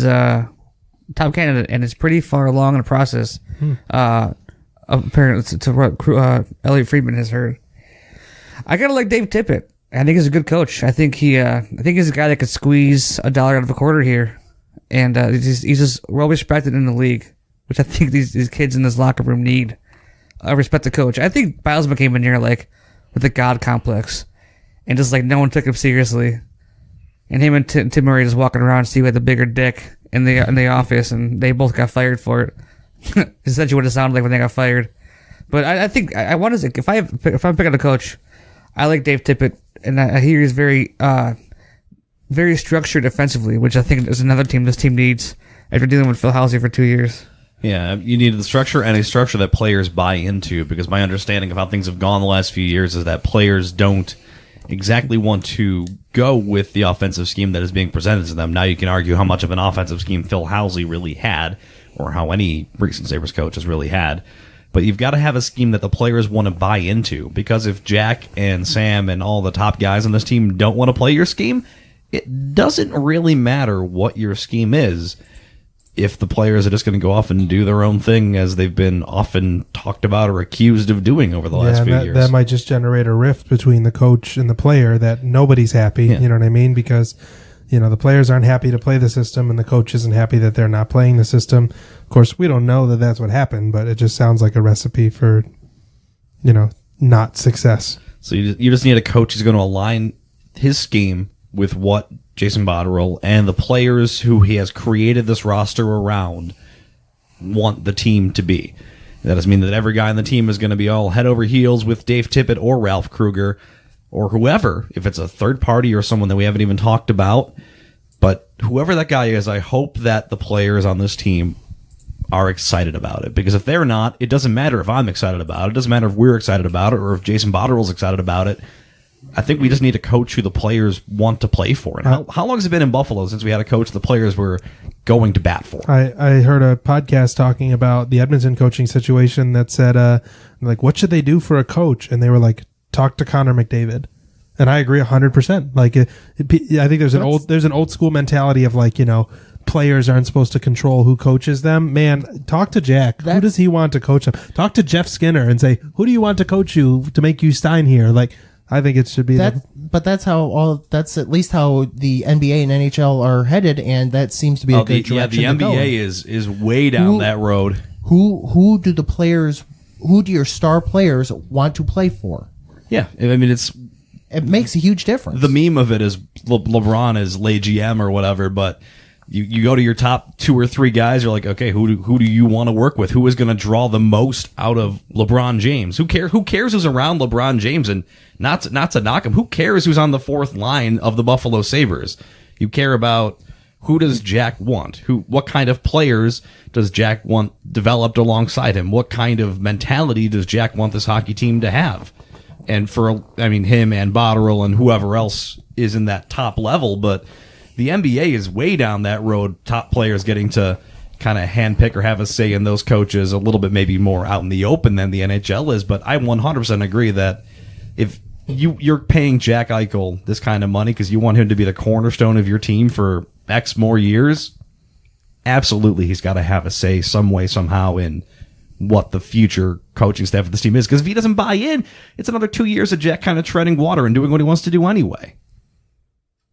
D: top candidate, and it's pretty far along in the process. Apparently, to what Elliot Friedman has heard. I kind of like Dave Tippett. I think he's a good coach. I think he's a guy that could squeeze $1 out of a quarter here, and he's just well respected in the league, which I think these kids in this locker room need. Respect the coach. I think Bilesma came in here like with a god complex, and just like no one took him seriously. And him and Tim Murray just walking around, see who had the bigger dick in the office, and they both got fired for it. Essentially, what it sounded like when they got fired. But I think I want to say if I'm picking a coach, I like Dave Tippett, and I hear he's very very structured defensively, which I think is another team this team needs after dealing with Phil Housley for 2 years.
B: Yeah, you need the structure and a structure that players buy into, because my understanding of how things have gone the last few years is that players don't exactly want to go with the offensive scheme that is being presented to them. Now you can argue how much of an offensive scheme Phil Housley really had, or how any recent Sabres coach has really had. But you've got to have a scheme that the players want to buy into, because if Jack and Sam and all the top guys on this team don't want to play your scheme, it doesn't really matter what your scheme is if the players are just going to go off and do their own thing, as they've been often talked about or accused of doing over the last few years.
C: That might just generate a rift between the coach and the player that nobody's happy, you know what I mean? Because, the players aren't happy to play the system, and the coach isn't happy that they're not playing the system. Of course, we don't know that that's what happened, but it just sounds like a recipe for, not success.
B: So you just need a coach who's going to align his scheme with what Jason Botterill and the players who he has created this roster around want the team to be. That doesn't mean that every guy on the team is going to be all head over heels with Dave Tippett or Ralph Kruger or whoever. If it's a third party or someone that we haven't even talked about, But whoever that guy is, I hope that the players on this team are excited about it. Because if they're not, it doesn't matter if I'm excited about it. It doesn't matter if we're excited about it or if Jason Botterill's excited about it. I think we just need a coach who the players want to play for. And how long has it been in Buffalo since we had a coach the players were going to bat for?
C: I heard a podcast talking about the Edmonton coaching situation that said, like, what should they do for a coach? And they were like, talk to Connor McDavid. And I agree 100%. Like, I think there's an old school mentality of like, players aren't supposed to control who coaches them. Man, talk to Jack. Who does he want to coach them? Talk to Jeff Skinner and say, who do you want to coach you to make you Stein here? Like, I think it should be
E: that. But that's that's at least how the NBA and NHL are headed, and that seems to be a good direction.
B: Yeah, the NBA is way down that road.
E: Who do your star players want to play for?
B: Yeah, I mean
E: it makes a huge difference.
B: The meme of it is LeBron is lay GM or whatever, but you go to your top 2 or 3 guys, you're like, okay, who do you want to work with? Who is going to draw the most out of LeBron James? Who cares who's around LeBron James? And not to knock him, who cares who's on the 4th line of the Buffalo Sabres? You care about who does Jack want? What kind of players does Jack want developed alongside him? What kind of mentality does Jack want this hockey team to have? And him and Botterill and whoever else is in that top level, but the NBA is way down that road, top players getting to kind of handpick or have a say in those coaches a little bit maybe more out in the open than the NHL is. But I 100% agree that if you're paying Jack Eichel this kind of money because you want him to be the cornerstone of your team for X more years, absolutely he's got to have a say some way, somehow in what the future coaching staff of this team is. Because if he doesn't buy in, it's another 2 years of Jack kind of treading water and doing what he wants to do anyway.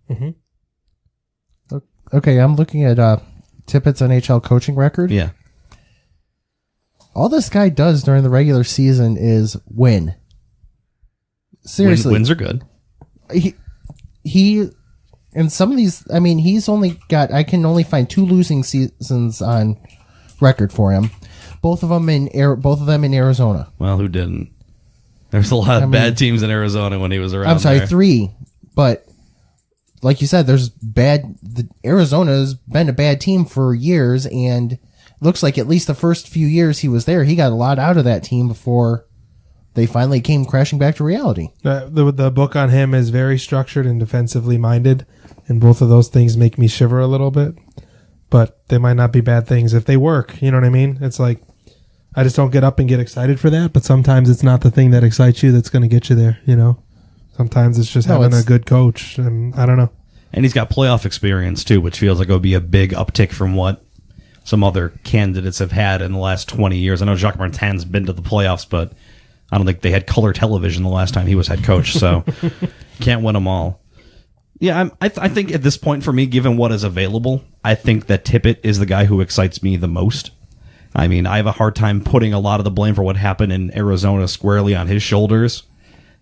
C: Mm-hmm.
E: Okay, I'm looking at Tippett's NHL coaching record.
B: Yeah.
E: All this guy does during the regular season is win. Seriously.
B: Wins are good.
E: He and some of these, he's only got, I can only find 2 losing seasons on record for him. Both of them in Arizona. Well,
B: who didn't? There's a lot of bad teams in Arizona when he was around.
E: I'm sorry,
B: there.
E: 3, but like you said, Arizona's been a bad team for years, and it looks like at least the first few years he was there, he got a lot out of that team before they finally came crashing back to reality.
C: The book on him is very structured and defensively minded, and both of those things make me shiver a little bit. But they might not be bad things if they work. You know what I mean? It's like, I just don't get up and get excited for that, but sometimes it's not the thing that excites you that's going to get you there, Sometimes it's just having a good coach, and I don't know.
B: And he's got playoff experience, too, which feels like it would be a big uptick from what some other candidates have had in the last 20 years. I know Jacques Martin's been to the playoffs, but I don't think they had color television the last time he was head coach, so can't win them all. Yeah, I think at this point for me, given what is available, I think that Tippett is the guy who excites me the most. I have a hard time putting a lot of the blame for what happened in Arizona squarely on his shoulders.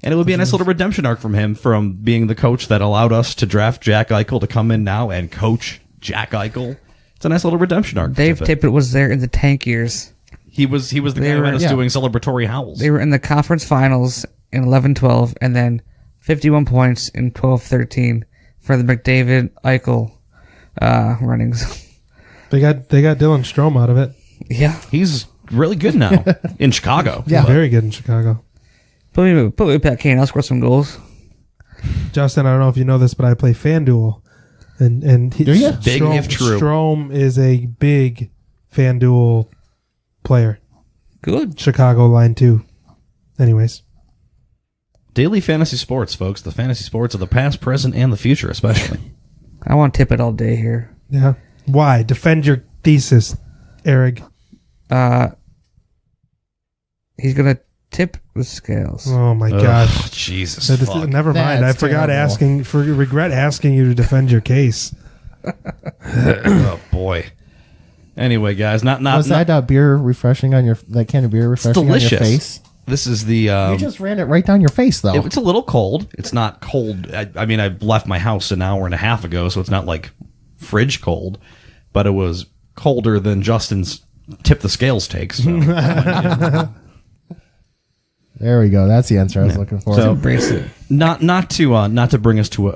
B: And it would be a nice little redemption arc from him, from being the coach that allowed us to draft Jack Eichel to come in now and coach Jack Eichel. It's a nice little redemption arc.
D: Dave Tippett was there in the tank years.
B: He was the guy who had us doing celebratory howls.
D: They were in the conference finals in 11-12, and then 51 points in 12-13 for the McDavid Eichel runnings.
C: They got Dylan Strome out of it.
D: Yeah,
B: he's really good now in Chicago.
C: Yeah, very good in Chicago.
D: Put me Pat Kane. I'll score some goals.
C: Justin, I don't know if you know this, but I play FanDuel, and
B: big if true.
C: Strome is a big FanDuel player.
D: Good.
C: Chicago line 2. Anyways,
B: daily fantasy sports, folks. The fantasy sports of the past, present, and the future, especially.
D: I want Tippett all day here.
C: Yeah. Why? Defend your thesis, Eric.
D: He's gonna tip the scales.
C: Oh my gosh!
B: Jesus!
C: Never mind. I forgot regret asking you to defend your case.
B: Oh boy. Anyway, guys,
E: was that beer refreshing on that can of beer refreshing on your face?
B: This is the.
E: You just ran it right down your face, though.
B: It's a little cold. It's not cold. I left my house an hour and a half ago, so it's not like fridge cold, but it was colder than Justin's tip the scales take. So.
E: There we go. That's the answer I was looking for.
B: So
D: Embrace it.
B: not to bring us to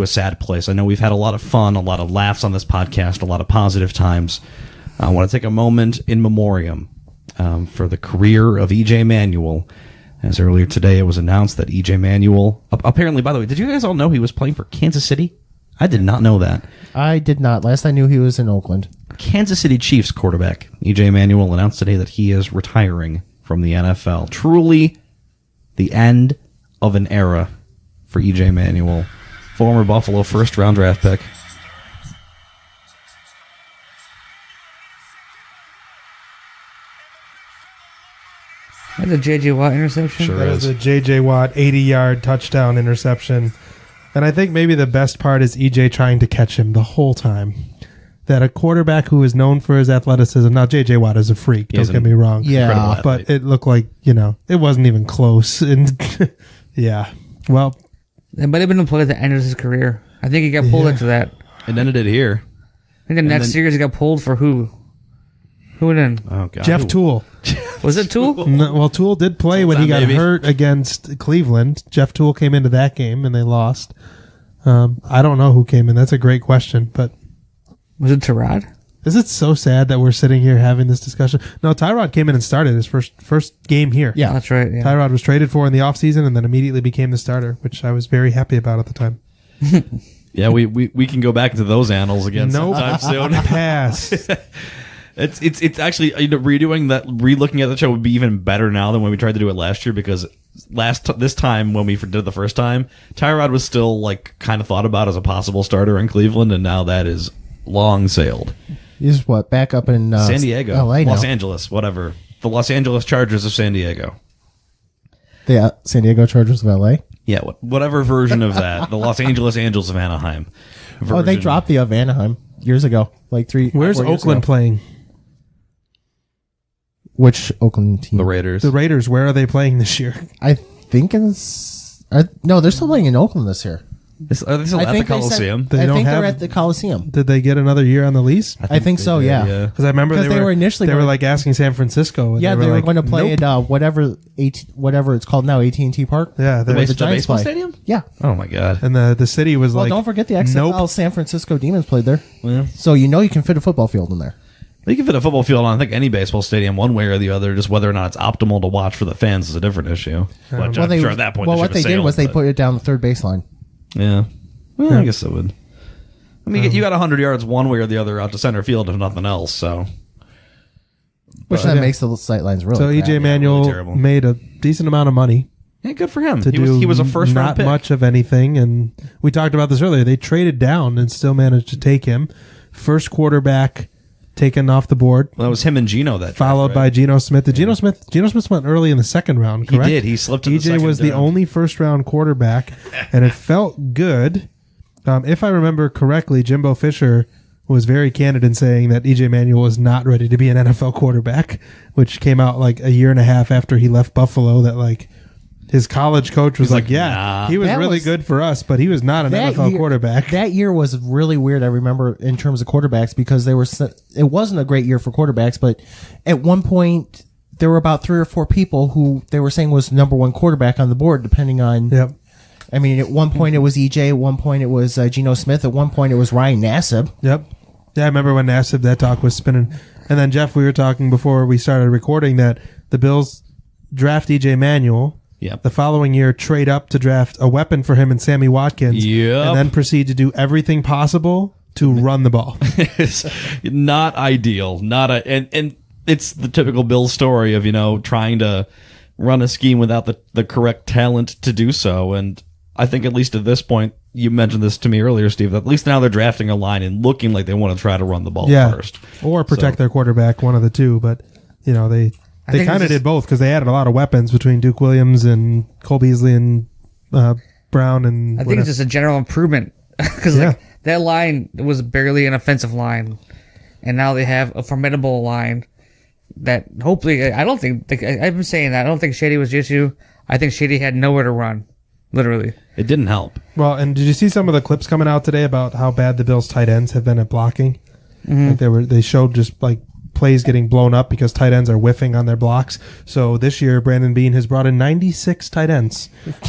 B: a sad place. I know we've had a lot of fun, a lot of laughs on this podcast, a lot of positive times. I want to take a moment in memoriam for the career of EJ Manuels. As earlier today, it was announced that EJ Manuels, apparently, by the way, did you guys all know he was playing for Kansas City? I did not know that.
E: I did not. Last I knew, he was in Oakland.
B: Kansas City Chiefs quarterback EJ Manuels announced today that he is retiring from the NFL. Truly the end of an era for EJ Manuels, former Buffalo first-round draft pick.
D: That's a J.J. Watt interception.
B: Sure
C: That
B: is.
C: was a J.J. Watt 80-yard touchdown interception. And I think maybe the best part is EJ trying to catch him the whole time. That a quarterback who is known for his athleticism, now J.J. Watt is a freak, don't get me wrong.
E: Yeah.
B: Incredible
C: But
B: athlete.
C: it looked like, it wasn't even close. And yeah. Well,
D: It might have been a play at the end of his career. I think he got pulled into that.
B: And then it did here.
D: I think the next series he got pulled for who? Who then?
B: Oh, God.
C: Jeff Toole.
D: Was it Toole?
C: No, well, Toole did play when he got
B: maybe.
C: hurt against Cleveland. Jeff Toole came into that game and they lost. I don't know who came in. That's a great question. But
D: Was it Tyrod?
C: is it so sad that we're sitting here having this discussion? No, Tyrod came in and started his first game here.
E: Yeah.
D: That's right. Yeah.
C: Tyrod was traded for in the offseason and then immediately became the starter, which I was very happy about at the time.
B: Yeah, we can go back into those annals again sometime soon.
C: Pass.
B: It's actually, relooking at the show would be even better now than when we tried to do it last year, because this time when we did it the first time, Tyrod was still kind of thought about as a possible starter in Cleveland, and now that is long sailed.
E: He's back up in
B: San Diego,
E: LA now.
B: Los Angeles, whatever. The Los Angeles Chargers of San Diego.
E: The San Diego Chargers of LA.
B: Yeah, whatever version of that. The Los Angeles Angels of Anaheim.
E: Oh, they
B: version.
E: dropped the of Anaheim years ago, like 4
C: Where's
E: years
C: Oakland
E: ago.
C: playing?
E: Which Oakland team?
B: The Raiders.
C: The Raiders. Where are they playing this year?
E: I think it's no, they're still playing in Oakland this year.
B: Are they still
E: I
B: at the
E: think they said-
B: Coliseum?
C: They
E: I
C: don't
E: think
C: have-
E: they're at the Coliseum.
C: Did they get another year on the lease?
E: I think so.
B: they did,
E: Yeah.
C: Because I remember
E: 'Cause
C: they were
E: initially
C: they were
E: going-
C: asking San Francisco. And
E: Yeah, they were
C: like,
E: going to play
C: nope.
E: at whatever it's called now, AT&T Park.
C: Yeah,
E: the
C: they-
B: The
E: Giants
B: baseball
E: play.
B: stadium?
E: Yeah.
B: Oh my God.
C: and the city was
E: Well,
C: like,
E: don't forget the XFL
C: nope.
E: San Francisco Demons played there.
B: Yeah.
E: So you can fit a football field in there.
B: You can fit a football field on, I think, any baseball stadium one way or the other. Just whether or not it's optimal to watch for the fans is a different issue. But I'm sure at that point,
E: well,
B: the
E: what
B: ship
E: they
B: has
E: did
B: sailed,
E: was they
B: but-
E: put it down the third baseline.
B: Yeah. Well, I guess it would. I mean, you got 100 yards one way or the other out to center field, if nothing else. So
E: Which then makes the sight lines really
C: So
E: crappy.
C: EJ Manuel
B: terrible.
C: made a decent amount of money
B: yeah, good for him.
C: to
B: He was a first round
C: not
B: pick.
C: much of anything, and we talked about this earlier. They traded down and still managed to take him. First quarterback taken off the board,
B: Well, that was him and Gino that
C: followed
B: draft,
C: by
B: right?
C: Geno Smith. Geno Smith went early in the second round,
B: He
C: correct?
B: did. He slipped. In the
C: EJ
B: second
C: was the
B: down.
C: only first round quarterback, and it felt good. If I remember correctly, Jimbo Fisher was very candid in saying that EJ Manuel was not ready to be an NFL quarterback, which came out a year and a half after he left Buffalo. That his college coach was
B: like,
C: yeah,
B: nah.
C: he was
E: That
C: really
E: was-
C: good for us, but he was not an NFL quarterback.
E: That year was really weird. I remember in terms of quarterbacks because it wasn't a great year for quarterbacks, but at one point there were about 3 or 4 people who they were saying was number one quarterback on the board, depending on.
C: Yep.
E: I mean, at one point it was EJ, at one point it was Geno Smith, at one point it was Ryan Nassib.
C: Yep. Yeah, I remember when Nassib, that talk was spinning. And then, Jeff, we were talking before we started recording that the Bills draft EJ Manuel.
B: Yep.
C: The following year, trade up to draft a weapon for him and Sammy Watkins.
B: Yep.
C: And then proceed to do everything possible to run the ball.
B: It's not ideal. And it's the typical Bill story of, trying to run a scheme without the correct talent to do so. And I think at least at this point, you mentioned this to me earlier, Steve, that at least now they're drafting a line and looking like they want to try to run the ball first.
C: Or protect
B: So-
C: their quarterback, one of the two. But, they
D: think
C: kind of
D: it's
C: did both because they added a lot of weapons between Duke Williams and Cole Beasley and Brown. And
D: I think it's just a general improvement because
C: Yeah.
D: that line was barely an offensive line, and now they have a formidable line that hopefully I've been saying that I don't think Shady was the issue. I think Shady had nowhere to run, literally.
B: It didn't help.
C: Well, and did you see some of the clips coming out today about how bad the Bills' tight ends have been at blocking? Like they showed just plays getting blown up because tight ends are whiffing on their blocks. So this year, Brandon Bean has brought in 96 tight ends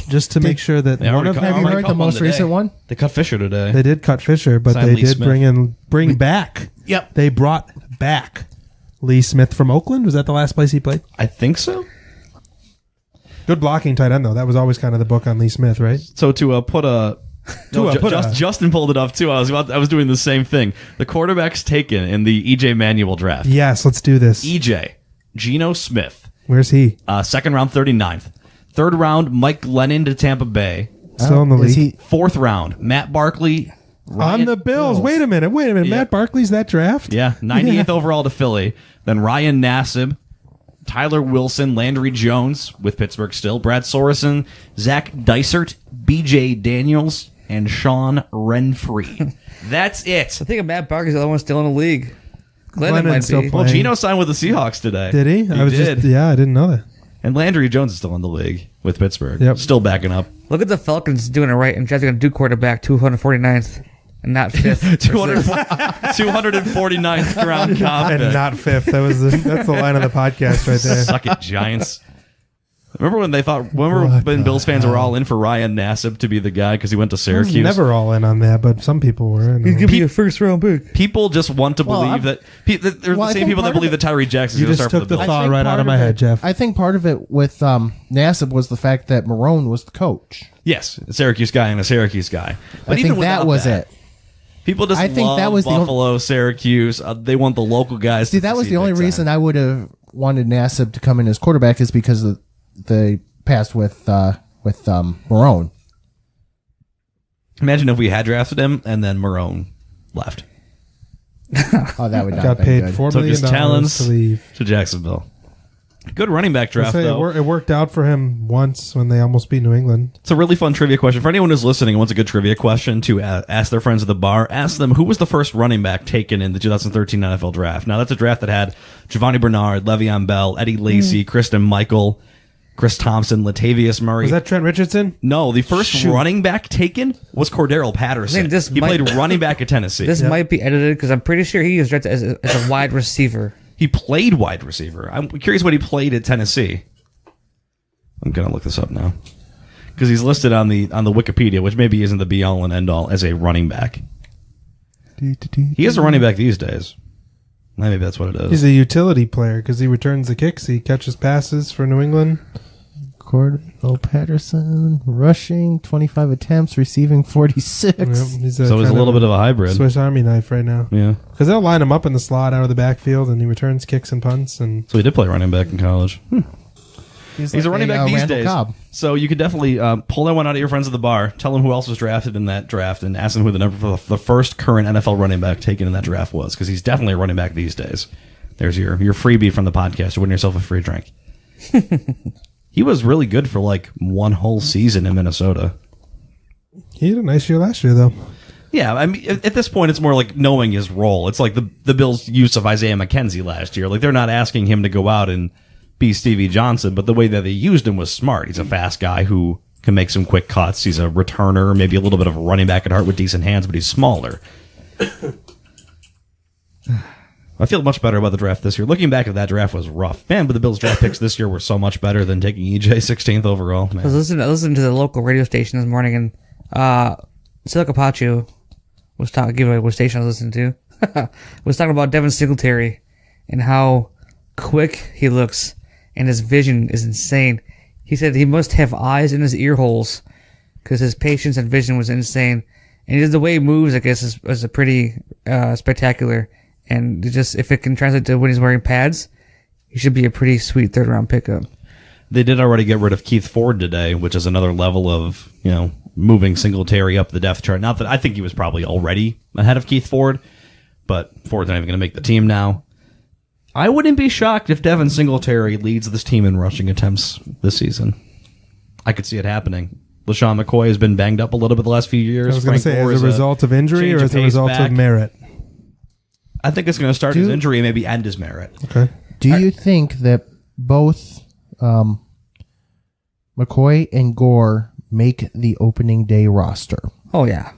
C: just to make sure that one of them.
E: Have you heard the most recent one?
B: They cut Fisher today.
C: They did cut Fisher, but
B: Signed
C: they
B: Lee
C: did
B: Smith.
C: bring back.
E: Yep.
C: They brought back Lee Smith from Oakland. Was that the last place he played?
B: I think so.
C: Good blocking tight end, though. That was always kind of the book on Lee Smith, right?
B: So to put a... Justin pulled it up too. I was doing the same thing. The quarterbacks taken in the EJ Manuel draft.
C: Yes, let's do this.
B: EJ, Geno Smith.
C: Where's he?
B: Second round, 39th. Third round, Mike Lennon to Tampa Bay.
C: Still in the league.
B: Fourth round, Matt Barkley.
C: On the Bills. Wait a minute.
B: Yeah.
C: Matt Barkley's that draft?
B: Yeah, 98th overall to Philly. Then Ryan Nassib, Tyler Wilson, Landry Jones with Pittsburgh still, Brad Sorensen, Zach Dysert, BJ Daniels, and Sean Renfree. That's it.
D: I think Matt Barkley's the only one still in the league. Glennon
C: Glennon's
D: might
C: still
D: be.
C: playing.
B: Well, Geno signed with the Seahawks today.
C: Did he?
B: He did.
C: I didn't know that.
B: And Landry Jones is still in the league with Pittsburgh.
C: Yep.
B: Still backing up.
D: Look at the Falcons doing it right, and Jets are going to do quarterback 249th and not 5th.
B: 249th round comp.
C: And not fifth. That's the line of the podcast right there.
B: Suck it, Giants. Remember when
C: What
B: when
C: the
B: Bills fans were all in for Ryan Nassib to be the guy because he went to
C: I was
B: Syracuse?
C: never all in on that, but some people were.
D: He's going to be a first-round pick.
B: People just want to believe that they're the same people that believe that Tyree Jackson's
C: You
B: going to
C: just
B: start for
C: took
B: the
C: the
B: Bills.
C: thought right out of my head, Jeff.
E: I think part of it with Nassib was the fact that Marone was the coach.
B: Yes, a Syracuse guy and a Syracuse guy. But
E: I
B: even
E: think that
B: without
E: was
B: that,
E: it.
B: People just
E: I think
B: love
E: that was the
B: Buffalo, Syracuse. They want the local guys.
E: See,
B: to
E: that was
B: succeed
E: the only
B: big time.
E: reason I would have wanted Nassib to come in as quarterback is because of the past with Marone.
B: Imagine if we had drafted him and then Marone left.
E: Oh, that would not
C: Got
E: have been
C: paid
E: good.
C: $4
B: Took
C: million
B: his talents
C: to leave.
B: to Jacksonville. Good running back draft, though.
C: It worked out for him once when they almost beat New England.
B: It's a really fun trivia question. For anyone who's listening and wants a good trivia question to ask their friends at the bar, ask them who was the first running back taken in the 2013 NFL draft. Now, that's a draft that had Giovanni Bernard, Le'Veon Bell, Eddie Lacy, Kristen Michael, Chris Thompson, Latavius Murray.
C: Was that Trent Richardson?
B: No, the first running back taken was Cordero Patterson. He played running back at Tennessee.
D: This might be edited because I'm pretty sure he was drafted as a wide receiver.
B: He played wide receiver. I'm curious what he played at Tennessee. I'm going to look this up now. Because he's listed on the Wikipedia, which maybe isn't the be-all and end-all, as a running back. He is a running back these days. Maybe that's what it is.
C: He's a utility player because he returns the kicks. He catches passes for New England.
E: Cordero Patterson, rushing 25 attempts, receiving 46.
C: Yep, he's
B: So he's a little bit of a hybrid.
C: Swiss Army knife right now.
B: Yeah.
C: Because they'll line him up in the slot out of the backfield, and he returns kicks and punts. And
B: So he did play running back in college. He's
E: like
B: a running back these
E: Randall
B: days.
E: Cobb.
B: So you could definitely pull that one out of your friends at the bar, tell them who else was drafted in that draft, and ask them who the first current NFL running back taken in that draft was, because he's definitely a running back these days. There's your freebie from the podcast to win yourself a free drink. He was really good for like one whole season in Minnesota.
C: he had a nice year last year, though.
B: Yeah, I mean, at this point, it's more like knowing his role. It's like the Bills' use of Isaiah McKenzie last year. Like, they're not asking him to go out and be Stevie Johnson, but the way that they used him was smart. He's a fast guy who can make some quick cuts. He's a returner, maybe a little bit of a running back at heart with decent hands, but he's smaller. I feel much better about the draft this year. Looking back at that draft was rough. Man, but the Bills' draft picks this year were so much better than taking EJ 16th overall. Man.
D: I was listening to the local radio station this morning, and Silica Pachu was talking. Give away what station I was listening to. Was talking about Devin Singletary and how quick he looks, and his vision is insane. He said he must have eyes in his ear holes because his patience and vision was insane. And just the way he moves, I guess, is a pretty spectacular. And just if it can translate to when he's wearing pads, he should be a pretty sweet third round pickup.
B: They did already get rid of Keith Ford today, which is another level of, moving Singletary up the depth chart. Not that I think he was probably already ahead of Keith Ford, but Ford's not even going to make the team now. I wouldn't be shocked if Devin Singletary leads this team in rushing attempts this season. I could see it happening. LaShawn McCoy has been banged up a little bit the last few years.
C: I was going to say, as a result of injury or as a result of merit?
B: I think it's going to start his injury and maybe end his merit.
C: Okay.
E: Do you think that both McCoy and Gore make the opening day roster?
D: Oh, yeah.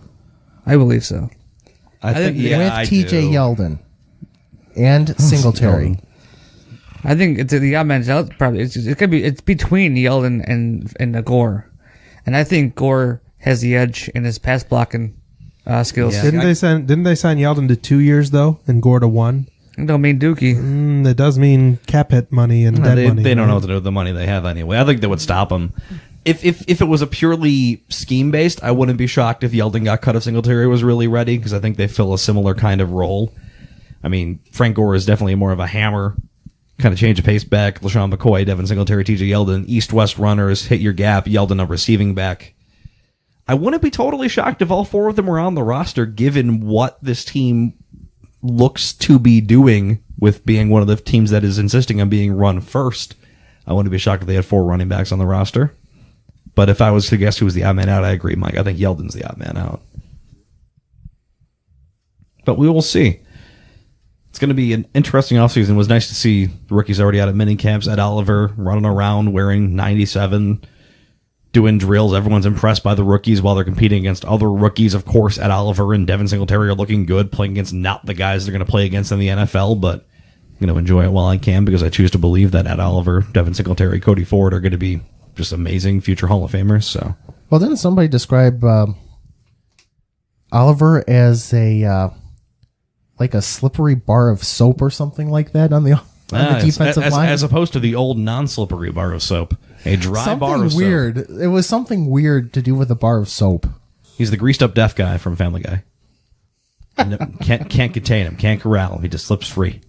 D: I believe so.
B: I think,
E: with TJ Yeldon. and Singletary.
D: I think it's the odd man's out. Probably it's between Yeldon and Gore, and I think Gore has the edge in his pass blocking skills.
B: Yeah.
C: Didn't they sign Yeldon to 2 years though, and Gore to 1?
D: It don't mean Dookie.
C: That does mean cap hit money and dead money.
B: They don't
C: right?
B: know what to do with the money they have anyway. I think that would stop them. If it was a purely scheme based, I wouldn't be shocked if Yeldon got cut if Singletary was really ready, because I think they fill a similar kind of role. I mean, Frank Gore is definitely more of a hammer, kind of change of pace back. LaShawn McCoy, Devin Singletary, TJ Yeldon, east-west runners, hit your gap, Yeldon a receiving back. I wouldn't be totally shocked if all 4 of them were on the roster, given what this team looks to be doing with being one of the teams that is insisting on being run first. I wouldn't be shocked if they had 4 running backs on the roster. But if I was to guess who was the odd man out, I agree, Mike. I think Yeldon's the odd man out. But we will see. It's going to be an interesting offseason. It was nice to see the rookies already out of mini camps. Ed Oliver running around wearing 97, doing drills. Everyone's impressed by the rookies while they're competing against other rookies. Of course, Ed Oliver and Devin Singletary are looking good, playing against not the guys they're going to play against in the NFL, but I'm going to enjoy it while I can, because I choose to believe that Ed Oliver, Devin Singletary, Cody Ford are going to be just amazing future Hall of Famers. So,
E: Well, didn't somebody describe Oliver as a like a slippery bar of soap or something like that on the defensive line?
B: As opposed to the old non-slippery bar of soap. A dry bar of
E: weird.
B: soap.
E: It was something weird to do with a bar of soap.
B: He's the greased up deaf guy from Family Guy. And can't contain him, can't corral him. He just slips free.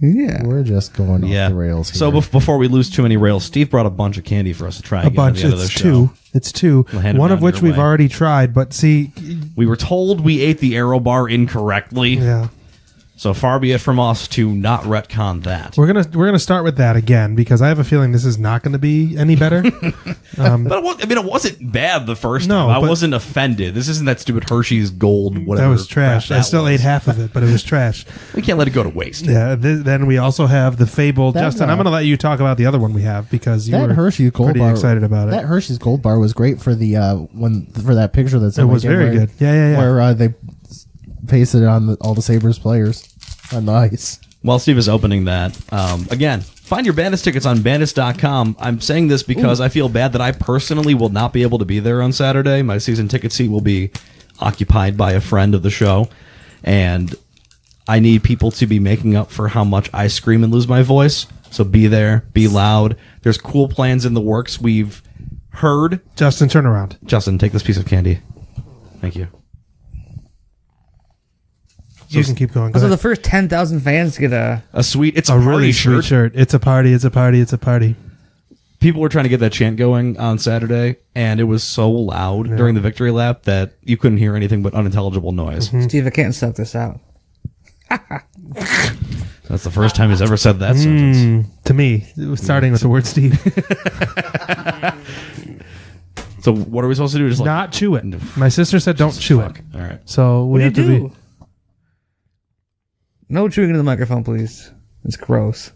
D: Yeah.
E: We're just going off the rails here.
B: So before we lose too many rails, Steve brought a bunch of candy for us to try
C: A
B: again
C: bunch.
B: at the end of the
C: It's
B: show.
C: 2. It's 2.
B: We'll hand it
C: One
B: down
C: of which
B: your
C: we've
B: way.
C: already tried, but see,
B: We were told we ate the arrow bar incorrectly.
C: yeah.
B: So far be it from us to not retcon that.
C: We're gonna start with that again, because I have a feeling this is not going to be any better.
B: But it wasn't bad the first
C: No,
B: time. I
C: but-
B: wasn't offended. This isn't that stupid Hershey's Gold, whatever.
C: That was trash.
B: crap
C: I
B: that
C: still
B: was.
C: ate half of it, but it was trash.
B: We can't let it go to waste.
C: Yeah. Then we also have the fabled.
E: That,
C: Justin, I'm going to let you talk about the other one we have, because you
E: That
C: were
E: Hershey's Gold
C: pretty
E: Bar,
C: excited about it.
E: That Hershey's Gold Bar was great for the for that picture that's
C: It was very good. Yeah.
E: Where they pasted it on all the Sabres players on the ice.
B: While Steve is opening that, again, find your Bandits tickets on bandits.com. I'm saying this because I feel bad that I personally will not be able to be there on Saturday. My season ticket seat will be occupied by a friend of the show, and I need people to be making up for how much I scream and lose my voice. So be there, be loud. There's cool plans in the works we've heard.
C: Justin, turn around.
B: Justin, take this piece of candy. Thank you.
C: You can keep going. Go
D: So
C: ahead.
D: the first 10,000 fans get a.
B: It's a
C: A
B: party
C: really sweet
B: shirt.
C: shirt. It's a party. It's a party. It's a party.
B: People were trying to get that chant going on Saturday, and it was so loud during the victory lap that you couldn't hear anything but unintelligible noise.
D: Steve, I can't suck this out.
B: That's the first time he's ever said that sentence.
C: To me, it was starting with the word Steve.
B: So what are we supposed to do? Just
C: Not chew it. My sister said don't chew it.
B: All right.
C: So we
D: What
C: have
D: do
C: to
D: you
C: be.
D: do? No chewing into the microphone, please. It's gross.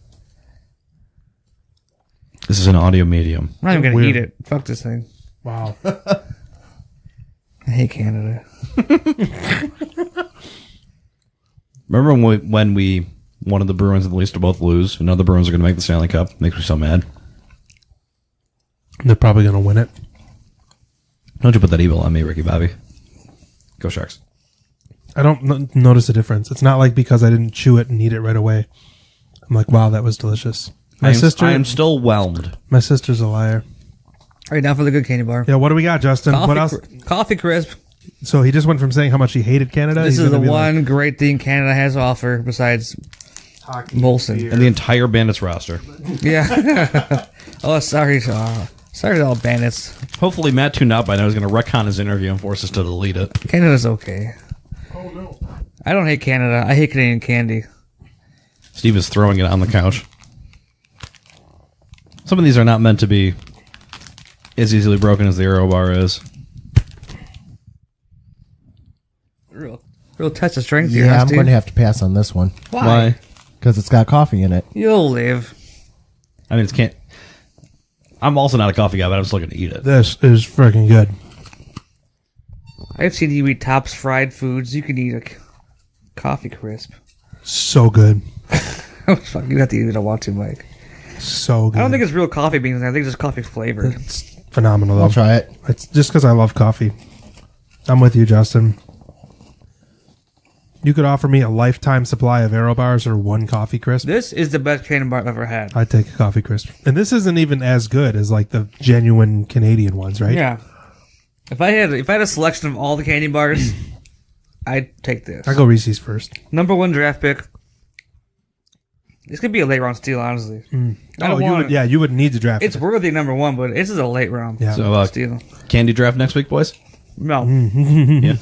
B: This is an audio medium.
D: I'm not even going to
C: Weird.
D: eat it. Fuck this thing.
C: Wow.
D: I hate Canada.
B: Remember when we wanted the Bruins and the Leafs to both lose, and now the Bruins are going to make the Stanley Cup? Makes me so mad.
C: They're probably going to win it.
B: Don't you put that evil on me, Ricky Bobby. Go Sharks.
C: I don't notice a difference. It's not like because I didn't chew it and eat it right away. I'm like, wow, that was delicious.
B: I am still whelmed.
C: My sister's a liar.
D: All right, now for the good candy bar.
C: Yeah, what do we got, Justin?
D: Coffee,
C: What else?
D: Coffee crisp.
C: So he just went from saying how much he hated Canada.
D: This
C: he's
D: is the
C: gonna be
D: one great thing Canada has to offer besides Molson.
B: And the entire Bandits roster.
D: Yeah. Oh, sorry. Sorry to all bandits.
B: Hopefully Matt tuned out by now is going to retcon his interview and force us to delete it.
D: Canada's okay. Oh, no. I don't hate Canada. I hate Canadian candy.
B: Steve is throwing it on the couch. Some of these are not meant to be as easily broken as the Aero bar is.
D: Real test of strength here.
E: Yeah,
D: huh,
E: I'm
D: Steve?
E: going to have to pass on this one
B: Why?
E: because it's got coffee in it.
D: You'll live.
B: I mean, I'm also not a coffee guy, but I'm just looking to eat it.
C: This is freaking good.
D: I've seen you eat Tops fried foods. You can eat a Coffee crisp.
C: So good.
D: Fuck, you have to eat it. I don't want to, Mike.
C: So good.
D: I don't think it's real coffee beans. I think it's just coffee flavored.
C: It's phenomenal, though.
E: I'll try it.
C: It's just because I love coffee. I'm with you, Justin. You could offer me a lifetime supply of Aero bars or one coffee crisp.
D: This is the best candy bar I've ever had.
C: I'd take a coffee crisp. And this isn't even as good as like the genuine Canadian ones, right?
D: Yeah. If I had a selection of all the candy bars, I'd take this.
C: I go Reese's first.
D: Number 1 draft pick. This could be a late round steal, honestly.
C: You would need to draft
D: It's
C: it.
D: worthy number 1, but this is a late round
B: So,
D: steal.
B: candy draft next week, boys?
D: No.
B: Yeah.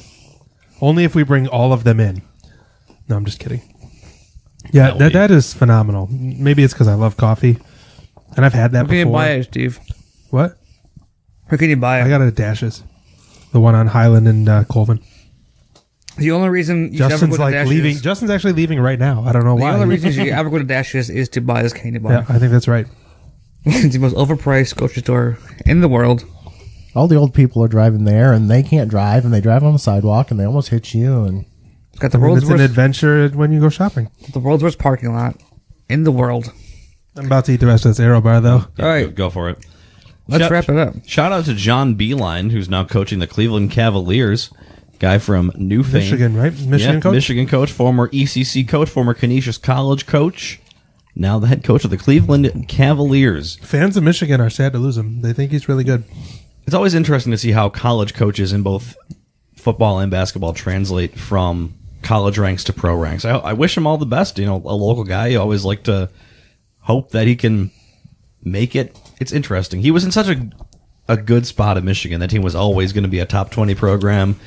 C: Only if we bring all of them in. No, I'm just kidding. Yeah,
B: That would
C: that is phenomenal. Maybe it's because I love coffee. And I've had that
D: Where can you
C: before.
D: buy it, Steve?
C: What?
D: Where can you buy it?
C: I got it at Dashes. The one on Highland and Colvin.
D: The only reason you should ever
C: Justin's
D: go to
C: like
D: Dashes,
C: leaving. Justin's actually leaving right now. I don't know
D: the
C: why.
D: only reason you should ever go to Dashes is to buy this candy bar.
C: Yeah, I think that's right.
D: It's the most overpriced grocery store in the world.
E: All the old people are driving there, and they can't drive, and they drive on the sidewalk, and they almost hit you. And
D: It's got the
C: I mean,
D: world's
C: it's an
D: worst,
C: adventure when you go shopping.
D: the world's worst parking lot in the world.
C: I'm about to eat the rest of this Aero bar, though.
B: Yeah,
D: All right.
B: go for it.
D: Let's wrap it up.
B: Shout out to John Beeline, who's now coaching the Cleveland Cavaliers. Guy from New Fame.
C: Michigan, right? Michigan coach?
B: Michigan coach, former ECC coach, former Canisius College coach. Now the head coach of the Cleveland Cavaliers.
C: Fans of Michigan are sad to lose him. They think he's really good.
B: It's always interesting to see how college coaches in both football and basketball translate from college ranks to pro ranks. I wish him all the best. You know, a local guy, you always like to hope that he can make it. It's interesting. He was in such a good spot at Michigan. That team was always going to be a top 20 program.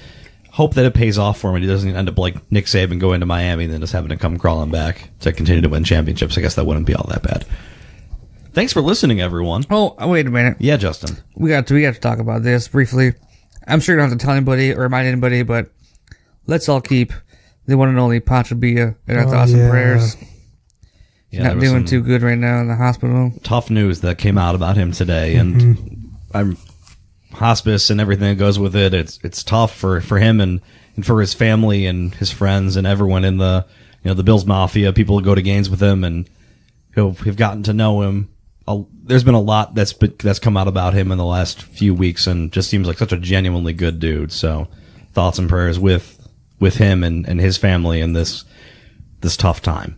B: Hope that it pays off for him and he doesn't end up like Nick Saban going to Miami and then just having to come crawling back to continue to win championships. I guess that wouldn't be all that bad. Thanks for listening, everyone.
D: Oh, wait a minute.
B: Yeah, Justin.
D: We got to talk about this briefly. I'm sure you don't have to tell anybody or remind anybody, but let's all keep the one and only Pancho Villa in our thoughts and prayers.
B: Yeah,
D: Not doing too good right now in the hospital.
B: Tough news that came out about him today, and I'm hospice and everything that goes with it. It's tough for him and for his family and his friends and everyone in the the Bills Mafia. People who go to games with him and who have gotten to know him. There's been a lot that's come out about him in the last few weeks, and just seems like such a genuinely good dude. So, thoughts and prayers with him and his family in this tough time.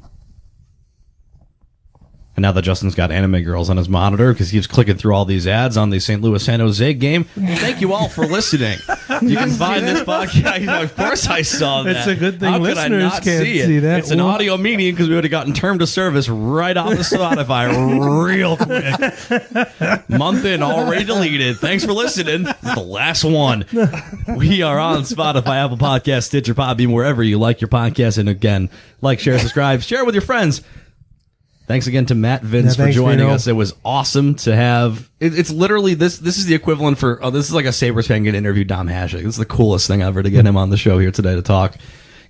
B: And now that Justin's got anime girls on his monitor because he keeps clicking through all these ads on the St. Louis San Jose game. Thank you all for listening. You can find this podcast. Of course, I saw that.
C: It's a good thing
B: How could I
C: listeners
B: not
C: can't
B: see it?
C: see that.
B: It's an audio medium because we would have gotten term of service right off the Spotify real quick. Month in, already deleted. Thanks for listening. This is the last one. We are on Spotify, Apple Podcasts, Stitcher, Podbean, wherever you like your podcast. And again, like, share, subscribe, share it with your friends. Thanks again to Matt Vince for joining us. It was awesome to have. It's literally this. This is the equivalent for. This is like a Sabres fan getting interviewed Dom Hasek. This is the coolest thing ever to get him on the show here today to talk,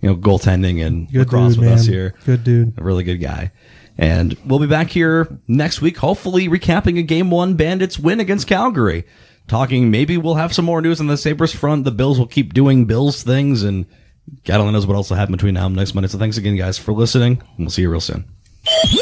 B: goaltending and
C: Good
B: lacrosse
C: dude,
B: with us
C: man.
B: here.
C: Good dude.
B: A really good guy. And we'll be back here next week, hopefully recapping a Game 1 Bandits win against Calgary. Talking, maybe we'll have some more news on the Sabres front. The Bills will keep doing Bills things, and God only knows what else will happen between now and next Monday. So thanks again, guys, for listening, and we'll see you real soon.
F: Woo!